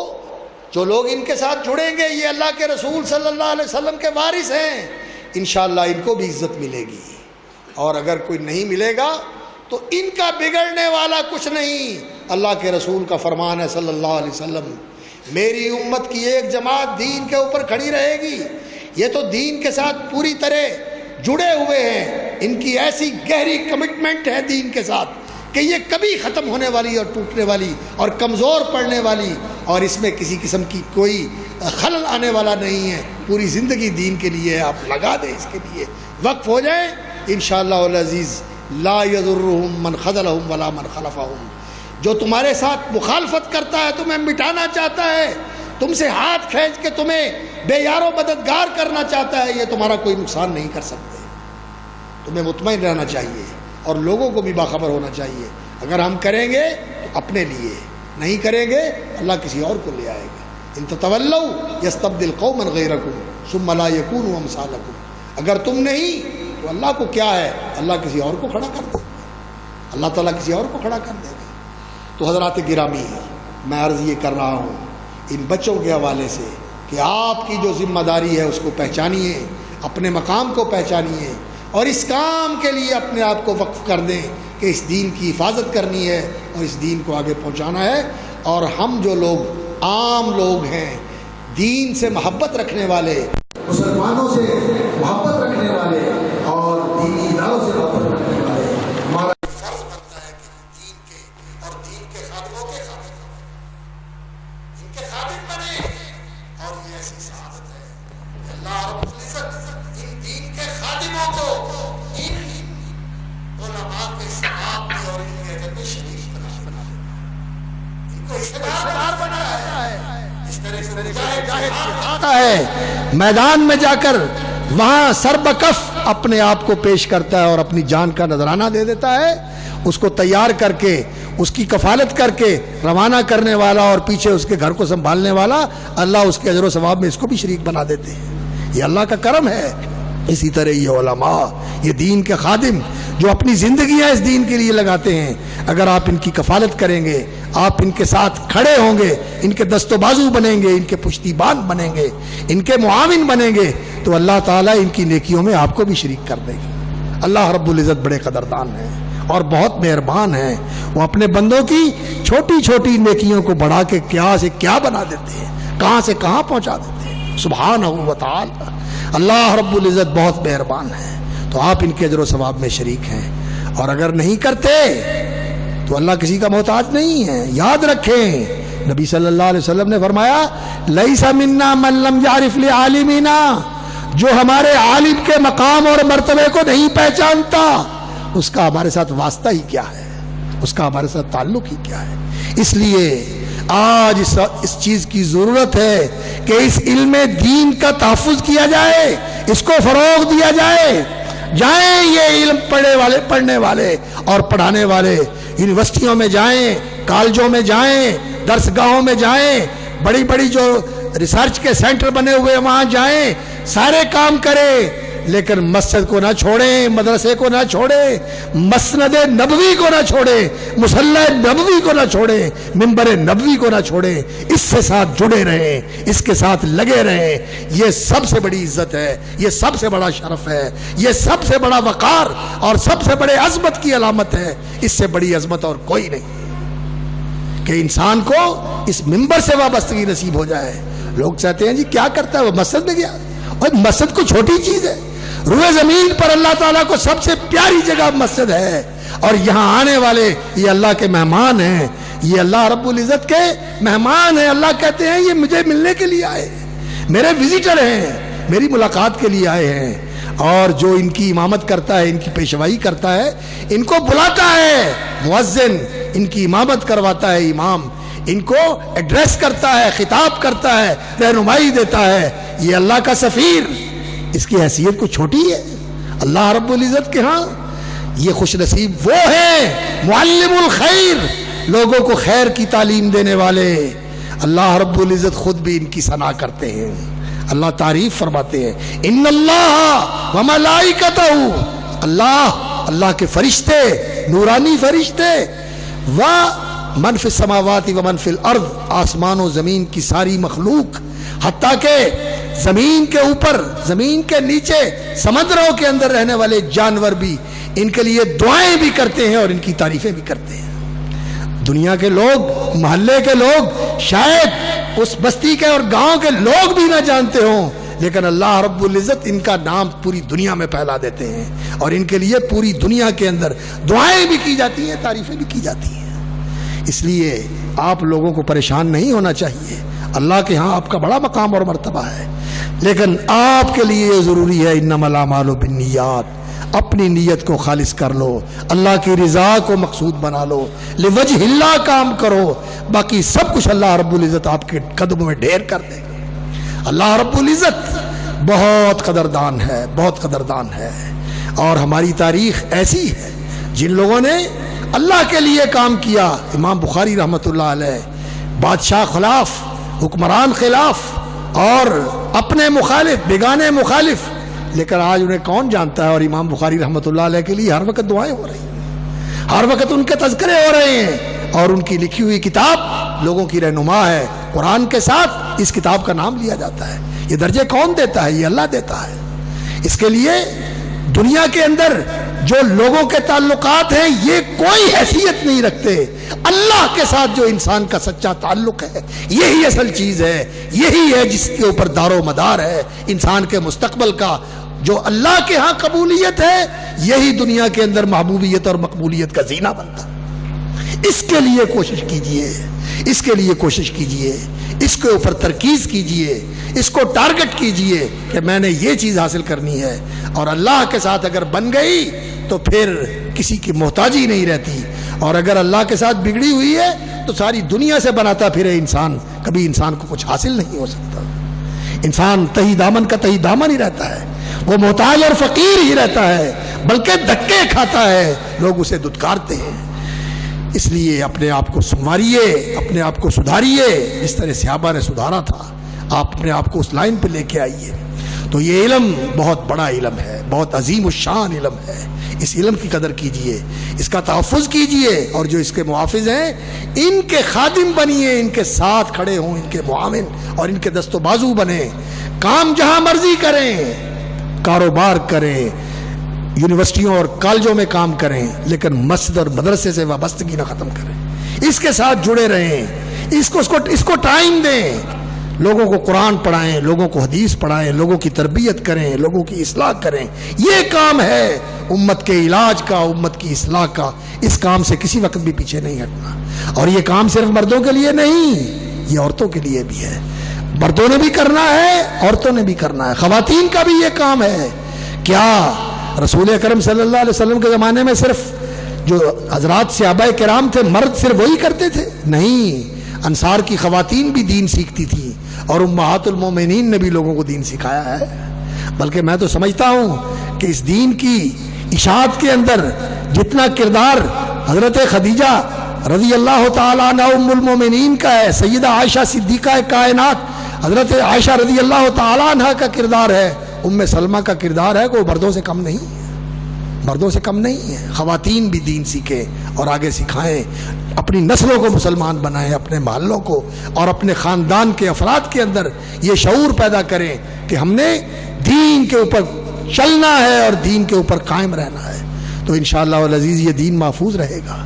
جو لوگ ان کے ساتھ جڑیں گے یہ اللہ کے رسول صلی اللہ علیہ وسلم کے وارث ہیں، انشاءاللہ ان کو بھی عزت ملے گی۔ اور اگر کوئی نہیں ملے گا تو ان کا بگڑنے والا کچھ نہیں۔ اللہ کے رسول کا فرمان ہے صلی اللہ علیہ وسلم، میری امت کی ایک جماعت دین کے اوپر کھڑی رہے گی۔ یہ تو دین کے ساتھ پوری طرح جڑے ہوئے ہیں، ان کی ایسی گہری کمٹمنٹ ہے دین کے ساتھ کہ یہ کبھی ختم ہونے والی اور ٹوٹنے والی اور کمزور پڑنے والی، اور اس میں کسی قسم کی کوئی خلل آنے والا نہیں ہے۔ پوری زندگی دین کے لیے آپ لگا دیں، اس کے لیے وقف ہو جائیں، انشاءاللہ العزیز لا یضرهم من خذلهم ولا من خلفهم۔ جو تمہارے ساتھ مخالفت کرتا ہے، تمہیں مٹانا چاہتا ہے، تم سے ہاتھ کھینچ کے تمہیں بے یار و مددگار کرنا چاہتا ہے، یہ تمہارا کوئی نقصان نہیں کر سکتے۔ تمہیں مطمئن رہنا چاہیے اور لوگوں کو بھی باخبر ہونا چاہیے۔ اگر ہم کریں گے تو اپنے لیے، نہیں کریں گے اللہ کسی اور کو لے آئے گا۔ ان تتولوا یستبدل قوما غیرکم ثم لا یکونوا امثالکم۔ اگر تم نہیں تو اللہ کو کیا ہے، اللہ کسی اور کو کھڑا کر دے گا، اللہ تعالیٰ کسی اور کو کھڑا کر دے گا۔ تو حضرات گرامی، میں عرض یہ کر رہا ہوں ان بچوں کے حوالے سے کہ آپ کی جو ذمہ داری ہے اس کو پہچانیے، اپنے مقام کو پہچانیے، اور اس کام کے لیے اپنے آپ کو وقف کر دیں کہ اس دین کی حفاظت کرنی ہے اور اس دین کو آگے پہنچانا ہے۔ اور ہم جو لوگ عام لوگ ہیں، دین سے محبت رکھنے والے، مسلمانوں سے محبت رکھنے والے اور دینی اداروں سے محبت رکھنے والے، ہمارا فرض بنتا ہے کہ دین کے اور دین کے خادموں کے خادم، ان کے خادم بنے، اور یہ ایسی سعادت ہے کہ اللہ رب العزت ان دین کے خادموں کو ان علماء کے صحاب میں اور ان کے جنت شریف بنا دے، ان کو حصدار بنتا ہے، اس طرح سے مجاہد ہے، میدان میں جا کر وہاں سر بکف اپنے آپ کو پیش کرتا ہے اور اپنی جان کا نذرانہ دے دیتا ہے. اس کو تیار کر کے، اس کی کفالت کر کے روانہ کرنے والا اور پیچھے اس کے گھر کو سنبھالنے والا، اللہ اس کے اجر و ثواب میں اس کو بھی شریک بنا دیتے ہیں. یہ اللہ کا کرم ہے. اسی طرح یہ علماء، یہ دین کے خادم جو اپنی زندگیاں اس دین کے لیے لگاتے ہیں، اگر آپ ان کی کفالت کریں گے، آپ ان کے ساتھ کھڑے ہوں گے، ان کے دست و بازو بنیں گے، ان کے پشتیبان بنیں گے، ان کے معاون بنیں گے، تو اللہ تعالیٰ ان کی نیکیوں میں آپ کو بھی شریک کر دے گا. اللہ رب العزت بڑے قدردان ہیں اور بہت مہربان ہیں. وہ اپنے بندوں کی چھوٹی چھوٹی نیکیوں کو بڑھا کے کیا سے کیا بنا دیتے ہیں، کہاں سے کہاں پہنچا دیتے ہیں. سبحانہ و تعالی. اللہ رب العزت بہت مہربان ہے. تو آپ ان کے اجر و ثواب میں شریک ہیں، اور اگر نہیں کرتے تو اللہ کسی کا محتاج نہیں ہے. یاد رکھیں، نبی صلی اللہ علیہ وسلم نے فرمایا، لیس منا من لم یعرف لعالمنا، جو ہمارے عالم کے مقام اور مرتبے کو نہیں پہچانتا، اس کا ہمارے ساتھ واسطہ ہی کیا ہے، اس کا ہمارے ساتھ تعلق ہی کیا ہے. اس لیے آج اس چیز کی ضرورت ہے کہ اس علم دین کا تحفظ کیا جائے، اس کو فروغ دیا جائے. جائیں یہ علم پڑھنے والے اور پڑھانے والے یونیورسٹیوں میں جائیں، کالجوں میں جائیں، درس گاہوں میں جائیں، بڑی بڑی جو ریسرچ کے سینٹر بنے ہوئے وہاں جائیں، سارے کام کریں، لیکن مسجد کو نہ چھوڑیں، مدرسے کو نہ چھوڑیں، مسند نبوی کو نہ چھوڑیں، مصلی نبوی کو نہ چھوڑیں، منبر نبوی کو نہ چھوڑیں. اس سے ساتھ جڑے رہیں، اس کے ساتھ لگے رہیں. یہ سب سے بڑی عزت ہے، یہ سب سے بڑا شرف ہے، یہ سب سے بڑا وقار اور سب سے بڑے عظمت کی علامت ہے. اس سے بڑی عظمت اور کوئی نہیں کہ انسان کو اس منبر سے وابستگی نصیب ہو جائے. لوگ چاہتے ہیں جی کیا کرتا ہے وہ مسجد میں گیا، اور مسجد کو چھوٹی چیز ہے. روئے زمین پر اللہ تعالیٰ کو سب سے پیاری جگہ مسجد ہے، اور یہاں آنے والے یہ اللہ کے مہمان ہیں، یہ اللہ رب العزت کے مہمان ہیں. اللہ کہتے ہیں یہ مجھے ملنے کے لیے آئے ہیں، میرے وزیٹر ہیں، میری ملاقات کے لیے آئے ہیں. اور جو ان کی امامت کرتا ہے، ان کی پیشوائی کرتا ہے، ان کو بلاتا ہے مؤذن، ان کی امامت کرواتا ہے امام، ان کو ایڈریس کرتا ہے، خطاب کرتا ہے، رہنمائی دیتا ہے. یہ اللہ کا سفیر، اس کی حیثیت کو چھوٹی ہے. اللہ رب العزت کے ہاں یہ خوش نصیب وہ ہیں، معلم الخیر، لوگوں کو خیر کی تعلیم دینے والے. اللہ رب العزت خود بھی ان کی ثنا کرتے ہیں، اللہ تعریف فرماتے ہیں. ان اللہ وملائکتہ، اللہ کے فرشتے، نورانی فرشتے، ومن فی السماوات ومن فی الارض، آسمان و زمین کی ساری مخلوق، حتیٰ کہ زمین کے اوپر، زمین کے نیچے، سمندروں کے اندر رہنے والے جانور بھی ان کے لیے دعائیں بھی کرتے ہیں اور ان کی تعریفیں بھی کرتے ہیں. دنیا کے لوگ، محلے کے لوگ، شاید اس بستی کے اور گاؤں کے لوگ بھی نہ جانتے ہوں، لیکن اللہ رب العزت ان کا نام پوری دنیا میں پھیلا دیتے ہیں، اور ان کے لیے پوری دنیا کے اندر دعائیں بھی کی جاتی ہیں، تعریفیں بھی کی جاتی ہیں. اس لیے آپ لوگوں کو پریشان نہیں ہونا چاہیے. اللہ کے ہاں آپ کا بڑا مقام اور مرتبہ ہے، لیکن آپ کے لیے یہ ضروری ہے، انما الاعمال بالنیات، اپنی نیت کو خالص کر لو، اللہ کی رضا کو مقصود بنا لو، لوجہ اللہ کام کرو، باقی سب کچھ اللہ رب العزت آپ کے قدموں میں ڈھیر کر دے گا. اللہ رب العزت بہت قدردان ہے، بہت قدردان ہے. اور ہماری تاریخ ایسی ہے، جن لوگوں نے اللہ کے لیے کام کیا، امام بخاری رحمۃ اللہ علیہ، بادشاہ خلاف، حکمران خلاف، اور اپنے مخالف، بیگانے مخالف، لیکن آج انہیں کون جانتا ہے. اور امام بخاری رحمۃ اللہ علیہ کے لیے ہر وقت دعائیں ہو رہی ہیں، ہر وقت ان کے تذکرے ہو رہے ہیں، اور ان کی لکھی ہوئی کتاب لوگوں کی رہنما ہے. قرآن کے ساتھ اس کتاب کا نام لیا جاتا ہے. یہ درجے کون دیتا ہے؟ یہ اللہ دیتا ہے. اس کے لیے دنیا کے اندر جو لوگوں کے تعلقات ہیں یہ کوئی حیثیت نہیں رکھتے. اللہ کے ساتھ جو انسان کا سچا تعلق ہے، یہی اصل چیز ہے، یہی ہے جس کے اوپر دار و مدار ہے انسان کے مستقبل کا. جو اللہ کے ہاں قبولیت ہے، یہی دنیا کے اندر محبوبیت اور مقبولیت کا زینہ بنتا. اس کے لیے کوشش کیجئے، اس کے لیے کوشش کیجئے، اس کے اوپر ترکیز کیجئے، اس کو ٹارگٹ کیجئے کہ میں نے یہ چیز حاصل کرنی ہے. اور اللہ کے ساتھ اگر بن گئی تو پھر کسی کی محتاجی نہیں رہتی. اور اگر اللہ کے ساتھ بگڑی ہوئی ہے تو ساری دنیا سے بناتا پھرے انسان، کبھی انسان کو کچھ حاصل نہیں ہو سکتا۔ انسان تہی دامن کا تہی دامن ہی رہتا ہے، وہ محتاج اور فقیر ہی رہتا ہے، بلکہ دھکے کھاتا ہے، لوگ اسے دھتکارتے ہیں۔ اس لیے اپنے آپ کو سنواریے، اپنے آپ کو سدھاریے، جس طرح صحابہ نے سدھارا تھا، آپ اپنے آپ کو اس لائن پہ لے کے آئیے۔ تو یہ علم بہت بڑا علم ہے، بہت عظیم الشان علم ہے، اس علم کی قدر کیجئے، اس کا تحفظ کیجئے، اور جو اس کے محافظ ہیں ان کے خادم بنیے، ان کے ساتھ کھڑے ہوں، ان کے معاون اور ان کے دست و بازو بنیں۔ کام جہاں مرضی کریں، کاروبار کریں، یونیورسٹیوں اور کالجوں میں کام کریں، لیکن مسجد اور مدرسے سے وابستگی نہ ختم کریں، اس کے ساتھ جڑے رہیں، اس کو ٹائم دیں، لوگوں کو قرآن پڑھائیں، لوگوں کو حدیث پڑھائیں، لوگوں کی تربیت کریں، لوگوں کی اصلاح کریں۔ یہ کام ہے امت کے علاج کا، امت کی اصلاح کا۔ اس کام سے کسی وقت بھی پیچھے نہیں ہٹنا، اور یہ کام صرف مردوں کے لیے نہیں، یہ عورتوں کے لیے بھی ہے۔ مردوں نے بھی کرنا ہے، عورتوں نے بھی کرنا ہے، خواتین کا بھی یہ کام ہے۔ کیا رسول اکرم صلی اللہ علیہ وسلم کے زمانے میں صرف جو حضرات صحابہ کرام تھے مرد صرف وہی کرتے تھے؟ نہیں، انصار کی خواتین بھی دین سیکھتی تھی، اور امہات المومنین نے بھی لوگوں کو دین سکھایا ہے۔ بلکہ میں تو سمجھتا ہوں کہ اس دین کی اشاعت کے اندر جتنا کردار حضرت خدیجہ رضی اللہ تعالیٰ عنہ ام المومنین کا ہے، سیدہ عائشہ صدیقہ کائنات حضرت عائشہ رضی اللہ تعالیٰ عنہ کا کردار ہے، ام سلمہ کا کردار ہے، کہ وہ مردوں سے کم نہیں ہے، مردوں سے کم نہیں ہے۔ خواتین بھی دین سیکھیں اور آگے سکھائیں، اپنی نسلوں کو مسلمان بنائیں، اپنے محلوں کو اور اپنے خاندان کے افراد کے اندر یہ شعور پیدا کریں کہ ہم نے دین کے اوپر چلنا ہے اور دین کے اوپر قائم رہنا ہے، تو انشاءاللہ العزیز یہ دین محفوظ رہے گا۔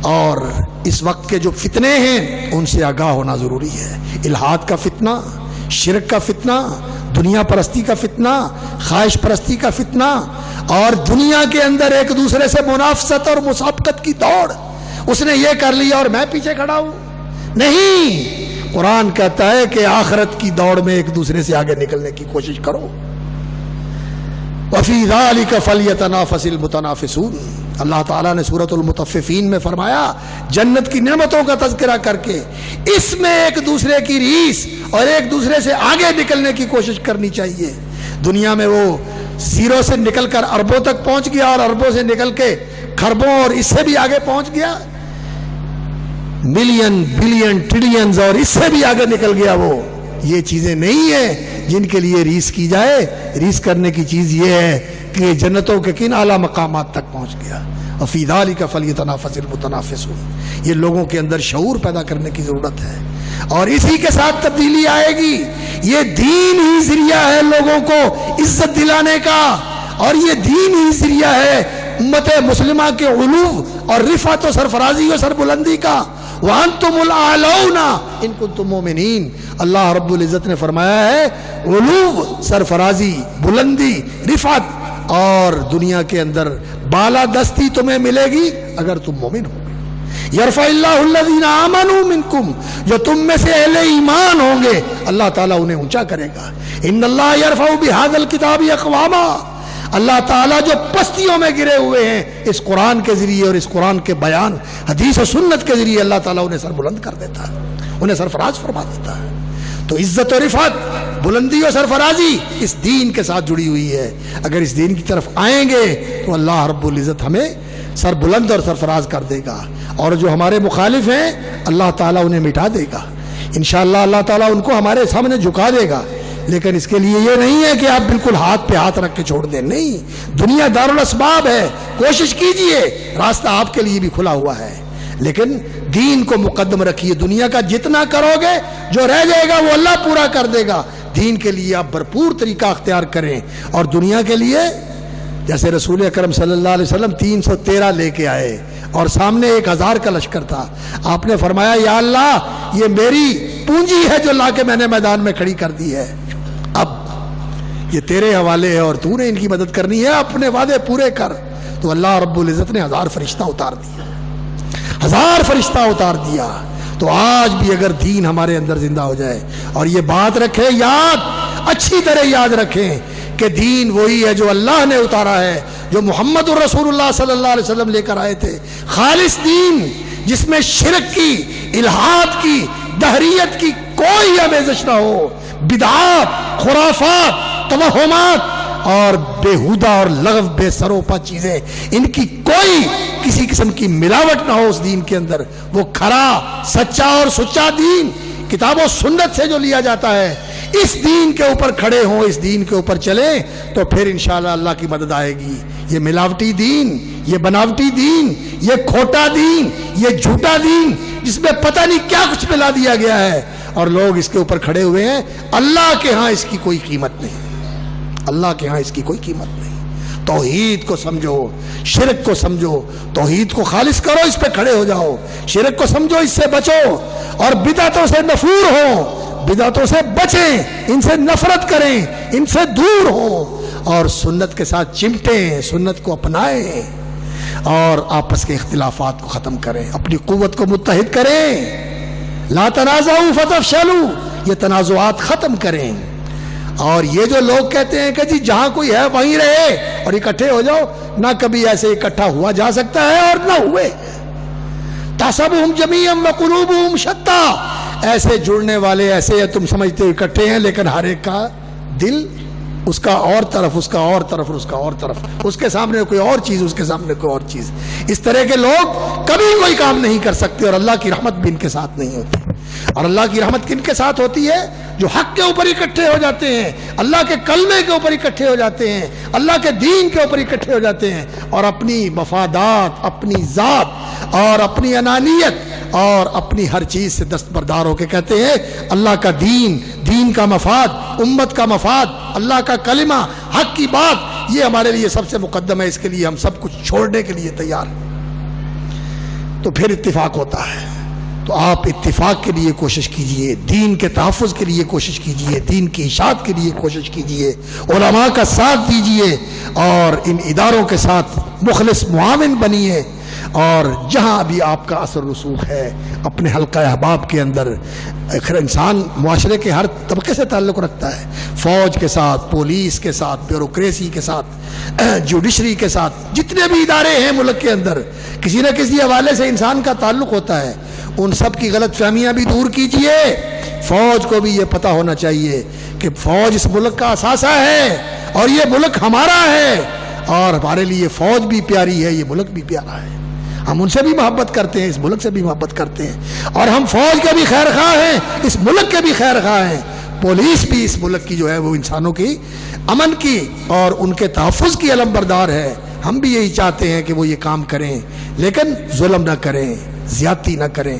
اور اس وقت کے جو فتنے ہیں ان سے آگاہ ہونا ضروری ہے۔ الحاد کا فتنہ، شرک کا فتنہ، دنیا پرستی کا فتنہ، خواہش پرستی کا فتنہ، اور دنیا کے اندر ایک دوسرے سے منافست اور مسابقت کی دوڑ، اس نے یہ کر لیا اور میں پیچھے کھڑا ہوں۔ نہیں، قرآن کہتا ہے کہ آخرت کی دوڑ میں ایک دوسرے سے آگے نکلنے کی کوشش کرو۔ وَفِي ذَلِكَ فَلْيَتَنَافَسِ الْمُتَنَافِسُونَ۔ اللہ تعالیٰ نے سورۃ المطففین میں فرمایا، جنت کی نعمتوں کا تذکرہ کر کے اس میں ایک دوسرے کی ریس اور ایک دوسرے سے آگے نکلنے کی کوشش کرنی چاہیے۔ دنیا میں وہ زیرو سے نکل کر اربوں تک پہنچ گیا، اور اربوں سے نکل کے خربوں اور اس سے بھی آگے پہنچ گیا، ملین بلین ٹریلینز اور اس سے بھی آگے نکل گیا۔ وہ یہ چیزیں نہیں ہیں جن کے لیے ریس کی جائے۔ ریس کرنے کی چیز یہ ہے کہ جنتوں کے کن اعلیٰ مقامات تک پہنچ گیا۔ وَفِي ذَلِكَ فَلْيَتَنَافَسِ الْمُتَنَافِسُونَ۔ یہ لوگوں کے اندر شعور پیدا کرنے کی ضرورت ہے، اور اسی کے ساتھ تبدیلی آئے گی۔ یہ دین ہی ذریعہ ہے لوگوں کو عزت دلانے کا، اور یہ دین ہی ذریعہ ہے امت مسلمہ کے علو اور رفعت و سرفرازی و سربلندی کا۔ وَأَنْتُمُ الْأَعْلَوْنَ إِن كُنتُم مُؤْمِنِينَ۔ اللہ رب العزت نے فرمایا ہے علو، سرفرازی، بلندی، رفعت اور دنیا کے اندر بالا دستی تمہیں ملے گی اگر تم مومن ہو۔ یرفع اللہ الذین آمنوا منکم، جو تم میں سے اہل ایمان ہوں گے اللہ تعالیٰ انہیں اونچا کرے گا۔ ان اللہ یرفع بہذا الکتاب اقواما، اللہ تعالیٰ جو پستیوں میں گرے ہوئے ہیں اس قرآن کے ذریعے اور اس قرآن کے بیان حدیث و سنت کے ذریعے اللہ تعالیٰ انہیں سر بلند کر دیتا ہے، انہیں سرفراز فرما دیتا ہے۔ تو عزت و رفعت، بلندی و سرفرازی اس دین کے ساتھ جڑی ہوئی ہے۔ اگر اس دین کی طرف آئیں گے تو اللہ رب العزت ہمیں سر بلند اور سرفراز کر دے گا، اور جو ہمارے مخالف ہیں اللہ تعالیٰ انہیں مٹا دے گا انشاءاللہ۔ اللہ تعالیٰ ان کو ہمارے سامنے جھکا دے گا، لیکن اس کے لیے یہ نہیں ہے کہ آپ بالکل ہاتھ پہ ہاتھ رکھ کے چھوڑ دیں۔ نہیں، دنیا دارالاسباب ہے، کوشش کیجئے، راستہ آپ کے لیے بھی کھلا ہوا ہے، لیکن دین کو مقدم رکھیے۔ دنیا کا جتنا کرو گے جو رہ جائے گا وہ اللہ پورا کر دے گا۔ دین کے لیے آپ بھرپور طریقہ اختیار کریں، اور دنیا کے لیے جیسے رسول اکرم صلی اللہ علیہ وسلم 313 لے کے آئے اور سامنے 1000 کا لشکر تھا، آپ نے فرمایا یا اللہ یہ میری پونجی ہے جو لا کے میں نے میدان میں کھڑی کر دی ہے، اب یہ تیرے حوالے ہے اور تو نے ان کی مدد کرنی ہے، اپنے وعدے پورے کر۔ تو اللہ رب العزت نے 1000 فرشتہ اتار دیا، 1000 فرشتہ اتار دیا۔ تو آج بھی اگر دین ہمارے اندر زندہ ہو جائے، اور یہ بات رکھیں یاد، اچھی طرح یاد رکھیں کہ دین وہی ہے جو اللہ نے اتارا ہے، جو محمد الرسول اللہ صلی اللہ علیہ وسلم لے کر آئے تھے، خالص دین جس میں شرک کی، الحاد کی، دہریت کی کوئی آمیزش نہ ہو، بدعات، خرافات، توہمات اور بےہودہ اور لغو بے سروپا چیزیں، ان کی کوئی کسی قسم کی ملاوٹ نہ ہو اس دین کے اندر، وہ کھرا سچا اور سچا دین کتاب و سنت سے جو لیا جاتا ہے، اس دین کے اوپر کھڑے ہوں، اس دین کے اوپر چلیں، تو پھر انشاءاللہ اللہ کی مدد آئے گی۔ یہ ملاوٹی دین، یہ بناوٹی دین، یہ کھوٹا دین، یہ جھوٹا دین جس میں پتہ نہیں کیا کچھ ملا دیا گیا ہے اور لوگ اس کے اوپر کھڑے ہوئے ہیں، اللہ کے ہاں اس کی کوئی قیمت نہیں، اللہ کے ہاں اس کی کوئی قیمت نہیں۔ توحید کو سمجھو، شرک کو سمجھو، توحید کو خالص کرو، اس پہ کھڑے ہو جاؤ، شرک کو سمجھو، اس سے بچو، اور بدعتوں سے نفور ہو، بدعتوں سے بچیں، ان سے نفرت کریں، ان سے دور ہوں، اور سنت کے ساتھ چمٹیں، سنت کو اپنائیں، اور آپس کے اختلافات کو ختم کریں، اپنی قوت کو متحد کریں، لا تنازعوا فتفشلوا، یہ تنازعات ختم کریں۔ اور یہ جو لوگ کہتے ہیں کہ جی جہاں کوئی ہے وہیں رہے اور اکٹھے ہو جاؤ، نہ کبھی ایسے اکٹھا ہوا جا سکتا ہے اور نہ ہوئے۔ تحسبهم جميعا وقلوبهم شتى، ایسے جڑنے والے ایسے ہیں، تم سمجھتے ہو اکٹھے ہیں، لیکن ہر ایک کا دل اس کا اور طرف، اس کا اور طرف، اس کا اور طرف، اس کے سامنے کوئی اور چیز، اس کے سامنے کوئی اور چیز۔ اس طرح کے لوگ کبھی کوئی کام نہیں کر سکتے، اور اللہ کی رحمت بھی ان کے ساتھ نہیں ہوتی۔ اور اللہ کی رحمت کن کے ساتھ ہوتی ہے؟ جو حق کے اوپر اکٹھے ہو جاتے ہیں، اللہ کے کلمے کے اوپر اکٹھے ہو جاتے ہیں، اللہ کے دین کے اوپر اکٹھے ہو جاتے ہیں، اور اپنی مفادات، اپنی ذات اور اپنی انانیت اور اپنی ہر چیز سے دستبردار ہو کے کہتے ہیں اللہ کا دین، دین کا مفاد، امت کا مفاد، اللہ کا کلمہ، حق کی بات، یہ ہمارے لیے سب سے مقدم ہے، اس کے لیے ہم سب کچھ چھوڑنے کے لیے تیار ہیں۔ تو پھر اتفاق ہوتا ہے۔ تو آپ اتفاق کے لیے کوشش کیجئے، دین کے تحفظ کے لیے کوشش کیجئے، دین کی اشاعت کے لیے کوشش کیجئے، علماء کا ساتھ دیجئے، اور ان اداروں کے ساتھ مخلص معاون بنیے، اور جہاں بھی آپ کا اثر رسوخ ہے اپنے حلقہ احباب کے اندر، آخر انسان معاشرے کے ہر طبقے سے تعلق رکھتا ہے، فوج کے ساتھ، پولیس کے ساتھ، بیوروکریسی کے ساتھ، جوڈیشری کے ساتھ، جتنے بھی ادارے ہیں ملک کے اندر، کسی نہ کسی حوالے سے انسان کا تعلق ہوتا ہے، ان سب کی غلط فہمیاں بھی دور کیجئے۔ فوج کو بھی یہ پتہ ہونا چاہیے کہ فوج اس ملک کا اثاثہ ہے، اور یہ ملک ہمارا ہے، اور ہمارے لیے فوج بھی پیاری ہے، یہ ملک بھی پیارا ہے، ہم ان سے بھی محبت کرتے ہیں، اس ملک سے بھی محبت کرتے ہیں، اور ہم فوج کے بھی خیر خواہ ہیں، اس ملک کے بھی خیر خواہ ہیں۔ پولیس بھی اس ملک کی جو ہے وہ انسانوں کی امن کی اور ان کے تحفظ کی علمبردار ہے۔ ہم بھی یہی چاہتے ہیں کہ وہ یہ کام کریں، لیکن ظلم نہ کریں، زیادتی نہ کریں،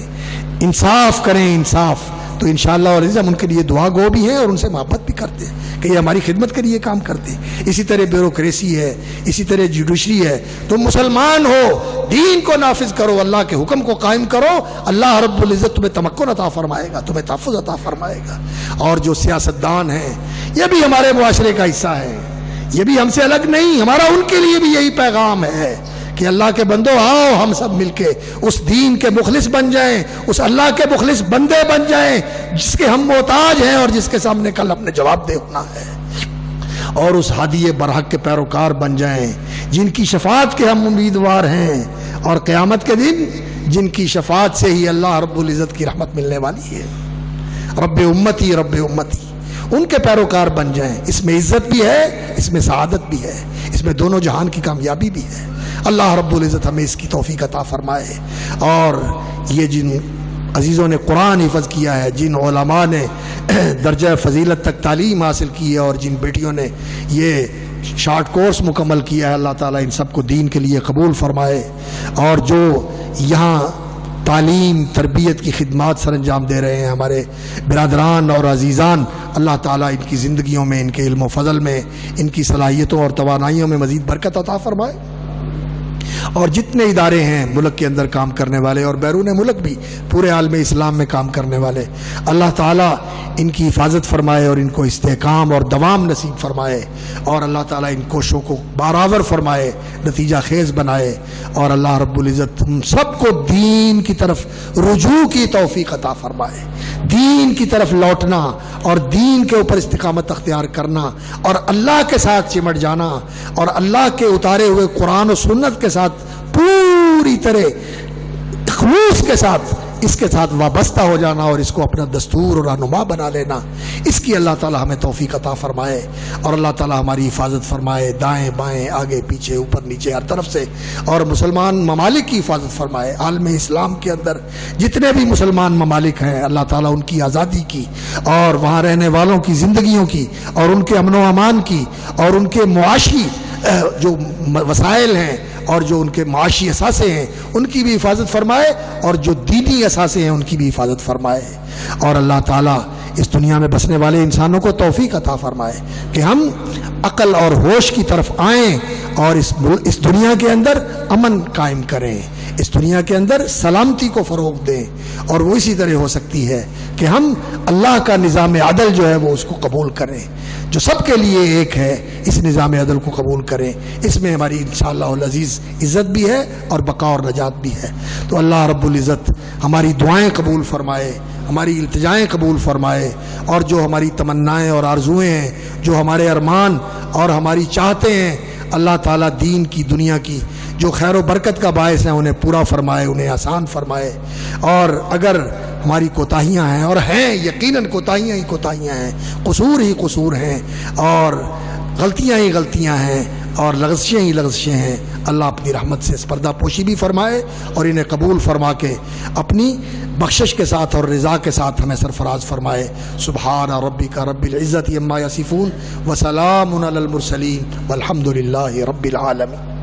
انصاف کریں، انصاف۔ تو انشاءاللہ اور ہم ان کے لیے دعا گو بھی ہیں، اور ان سے محبت بھی کرتے ہیں کہ یہ ہماری خدمت کے لیے کام کرتے ہیں۔ اسی طرح بیوروکریسی ہے، اسی طرح جوڈیشری ہے۔ تم مسلمان ہو، دین کو نافذ کرو، اللہ کے حکم کو قائم کرو، اللہ رب العزت تمہیں تمکن عطا فرمائے گا، تمہیں تحفظ عطا فرمائے گا۔ اور جو سیاستدان ہیں، یہ بھی ہمارے معاشرے کا حصہ ہے، یہ بھی ہم سے الگ نہیں، ہمارا ان کے لیے بھی یہی پیغام ہے کہ اللہ کے بندو آؤ، ہم سب مل کے اس دین کے مخلص بن جائیں، اس اللہ کے مخلص بندے بن جائیں جس کے ہم محتاج ہیں اور جس کے سامنے کل اپنے جواب دہ ہونا ہے، اور اس ہادی برحق کے پیروکار بن جائیں جن کی شفاعت کے ہم امیدوار ہیں، اور قیامت کے دن جن کی شفاعت سے ہی اللہ رب العزت کی رحمت ملنے والی ہے۔ رب امتی، رب امتی، ان کے پیروکار بن جائیں۔ اس میں عزت بھی ہے، اس میں سعادت بھی ہے، اس میں دونوں جہان کی کامیابی بھی ہے۔ اللہ رب العزت ہمیں اس کی توفیق عطا فرمائے۔ اور یہ جن عزیزوں نے قرآن حفظ کیا ہے، جن علماء نے درجہ فضیلت تک تعلیم حاصل کی ہے، اور جن بیٹیوں نے یہ شارٹ کورس مکمل کیا ہے، اللہ تعالیٰ ان سب کو دین کے لیے قبول فرمائے۔ اور جو یہاں تعلیم تربیت کی خدمات سر انجام دے رہے ہیں ہمارے برادران اور عزیزان، اللہ تعالیٰ ان کی زندگیوں میں، ان کے علم و فضل میں، ان کی صلاحیتوں اور توانائیوں میں مزید برکت عطا فرمائے۔ اور جتنے ادارے ہیں ملک کے اندر کام کرنے والے اور بیرون ملک بھی پورے عالم اسلام میں کام کرنے والے، اللہ تعالیٰ ان کی حفاظت فرمائے اور ان کو استحکام اور دوام نصیب فرمائے، اور اللہ تعالیٰ ان کوششوں کو بارآور فرمائے، نتیجہ خیز بنائے، اور اللہ رب العزت ہم سب کو دین کی طرف رجوع کی توفیق عطا فرمائے۔ دین کی طرف لوٹنا اور دین کے اوپر استقامت اختیار کرنا اور اللہ کے ساتھ چمٹ جانا اور اللہ کے اتارے ہوئے قرآن و سنت کے ساتھ پوری طرح خلوص کے ساتھ اس کے ساتھ وابستہ ہو جانا اور اس کو اپنا دستور اور رہنما بنا لینا، اس کی اللہ تعالی ہمیں توفیق عطا فرمائے اور اللہ تعالی ہماری حفاظت فرمائے دائیں بائیں آگے پیچھے اوپر نیچے ہر طرف سے، اور مسلمان ممالک کی حفاظت فرمائے۔ عالم اسلام کے اندر جتنے بھی مسلمان ممالک ہیں اللہ تعالیٰ ان کی آزادی کی اور وہاں رہنے والوں کی زندگیوں کی اور ان کے امن و امان کی اور ان کے معاشی جو وسائل ہیں اور جو ان کے معاشی اثاثے ہیں ان کی بھی حفاظت فرمائے اور جو دینی اثاثے ہیں ان کی بھی حفاظت فرمائے، اور اللہ تعالیٰ اس دنیا میں بسنے والے انسانوں کو توفیق عطا فرمائے کہ ہم عقل اور ہوش کی طرف آئیں اور اس دنیا کے اندر امن قائم کریں، اس دنیا کے اندر سلامتی کو فروغ دیں، اور وہ اسی طرح ہو سکتی ہے کہ ہم اللہ کا نظام عدل جو ہے وہ اس کو قبول کریں جو سب کے لیے ایک ہے، اس نظام عدل کو قبول کریں، اس میں ہماری انشاءاللہ العزیز عزت بھی ہے اور بقا اور نجات بھی ہے۔ تو اللہ رب العزت ہماری دعائیں قبول فرمائے، ہماری التجائیں قبول فرمائے، اور جو ہماری تمنائیں اور آرزوئیں ہیں، جو ہمارے ارمان اور ہماری چاہتے ہیں، اللہ تعالیٰ دین کی دنیا کی جو خیر و برکت کا باعث ہیں انہیں پورا فرمائے، انہیں آسان فرمائے، اور اگر ہماری کوتاہیاں ہیں اور ہیں یقیناً کوتاہیاں ہی کوتاہیاں ہیں، قصور ہی قصور ہیں اور غلطیاں ہی غلطیاں ہیں اور لغزشیں ہی لغزشیں ہیں، اللہ اپنی رحمت سے اس پردہ پوشی بھی فرمائے اور انہیں قبول فرما کے اپنی بخشش کے ساتھ اور رضا کے ساتھ ہمیں سرفراز فرمائے۔ سبحان ربک رب العزت عما یصفون وسلام علی المرسلین والحمد للہ رب العالمین۔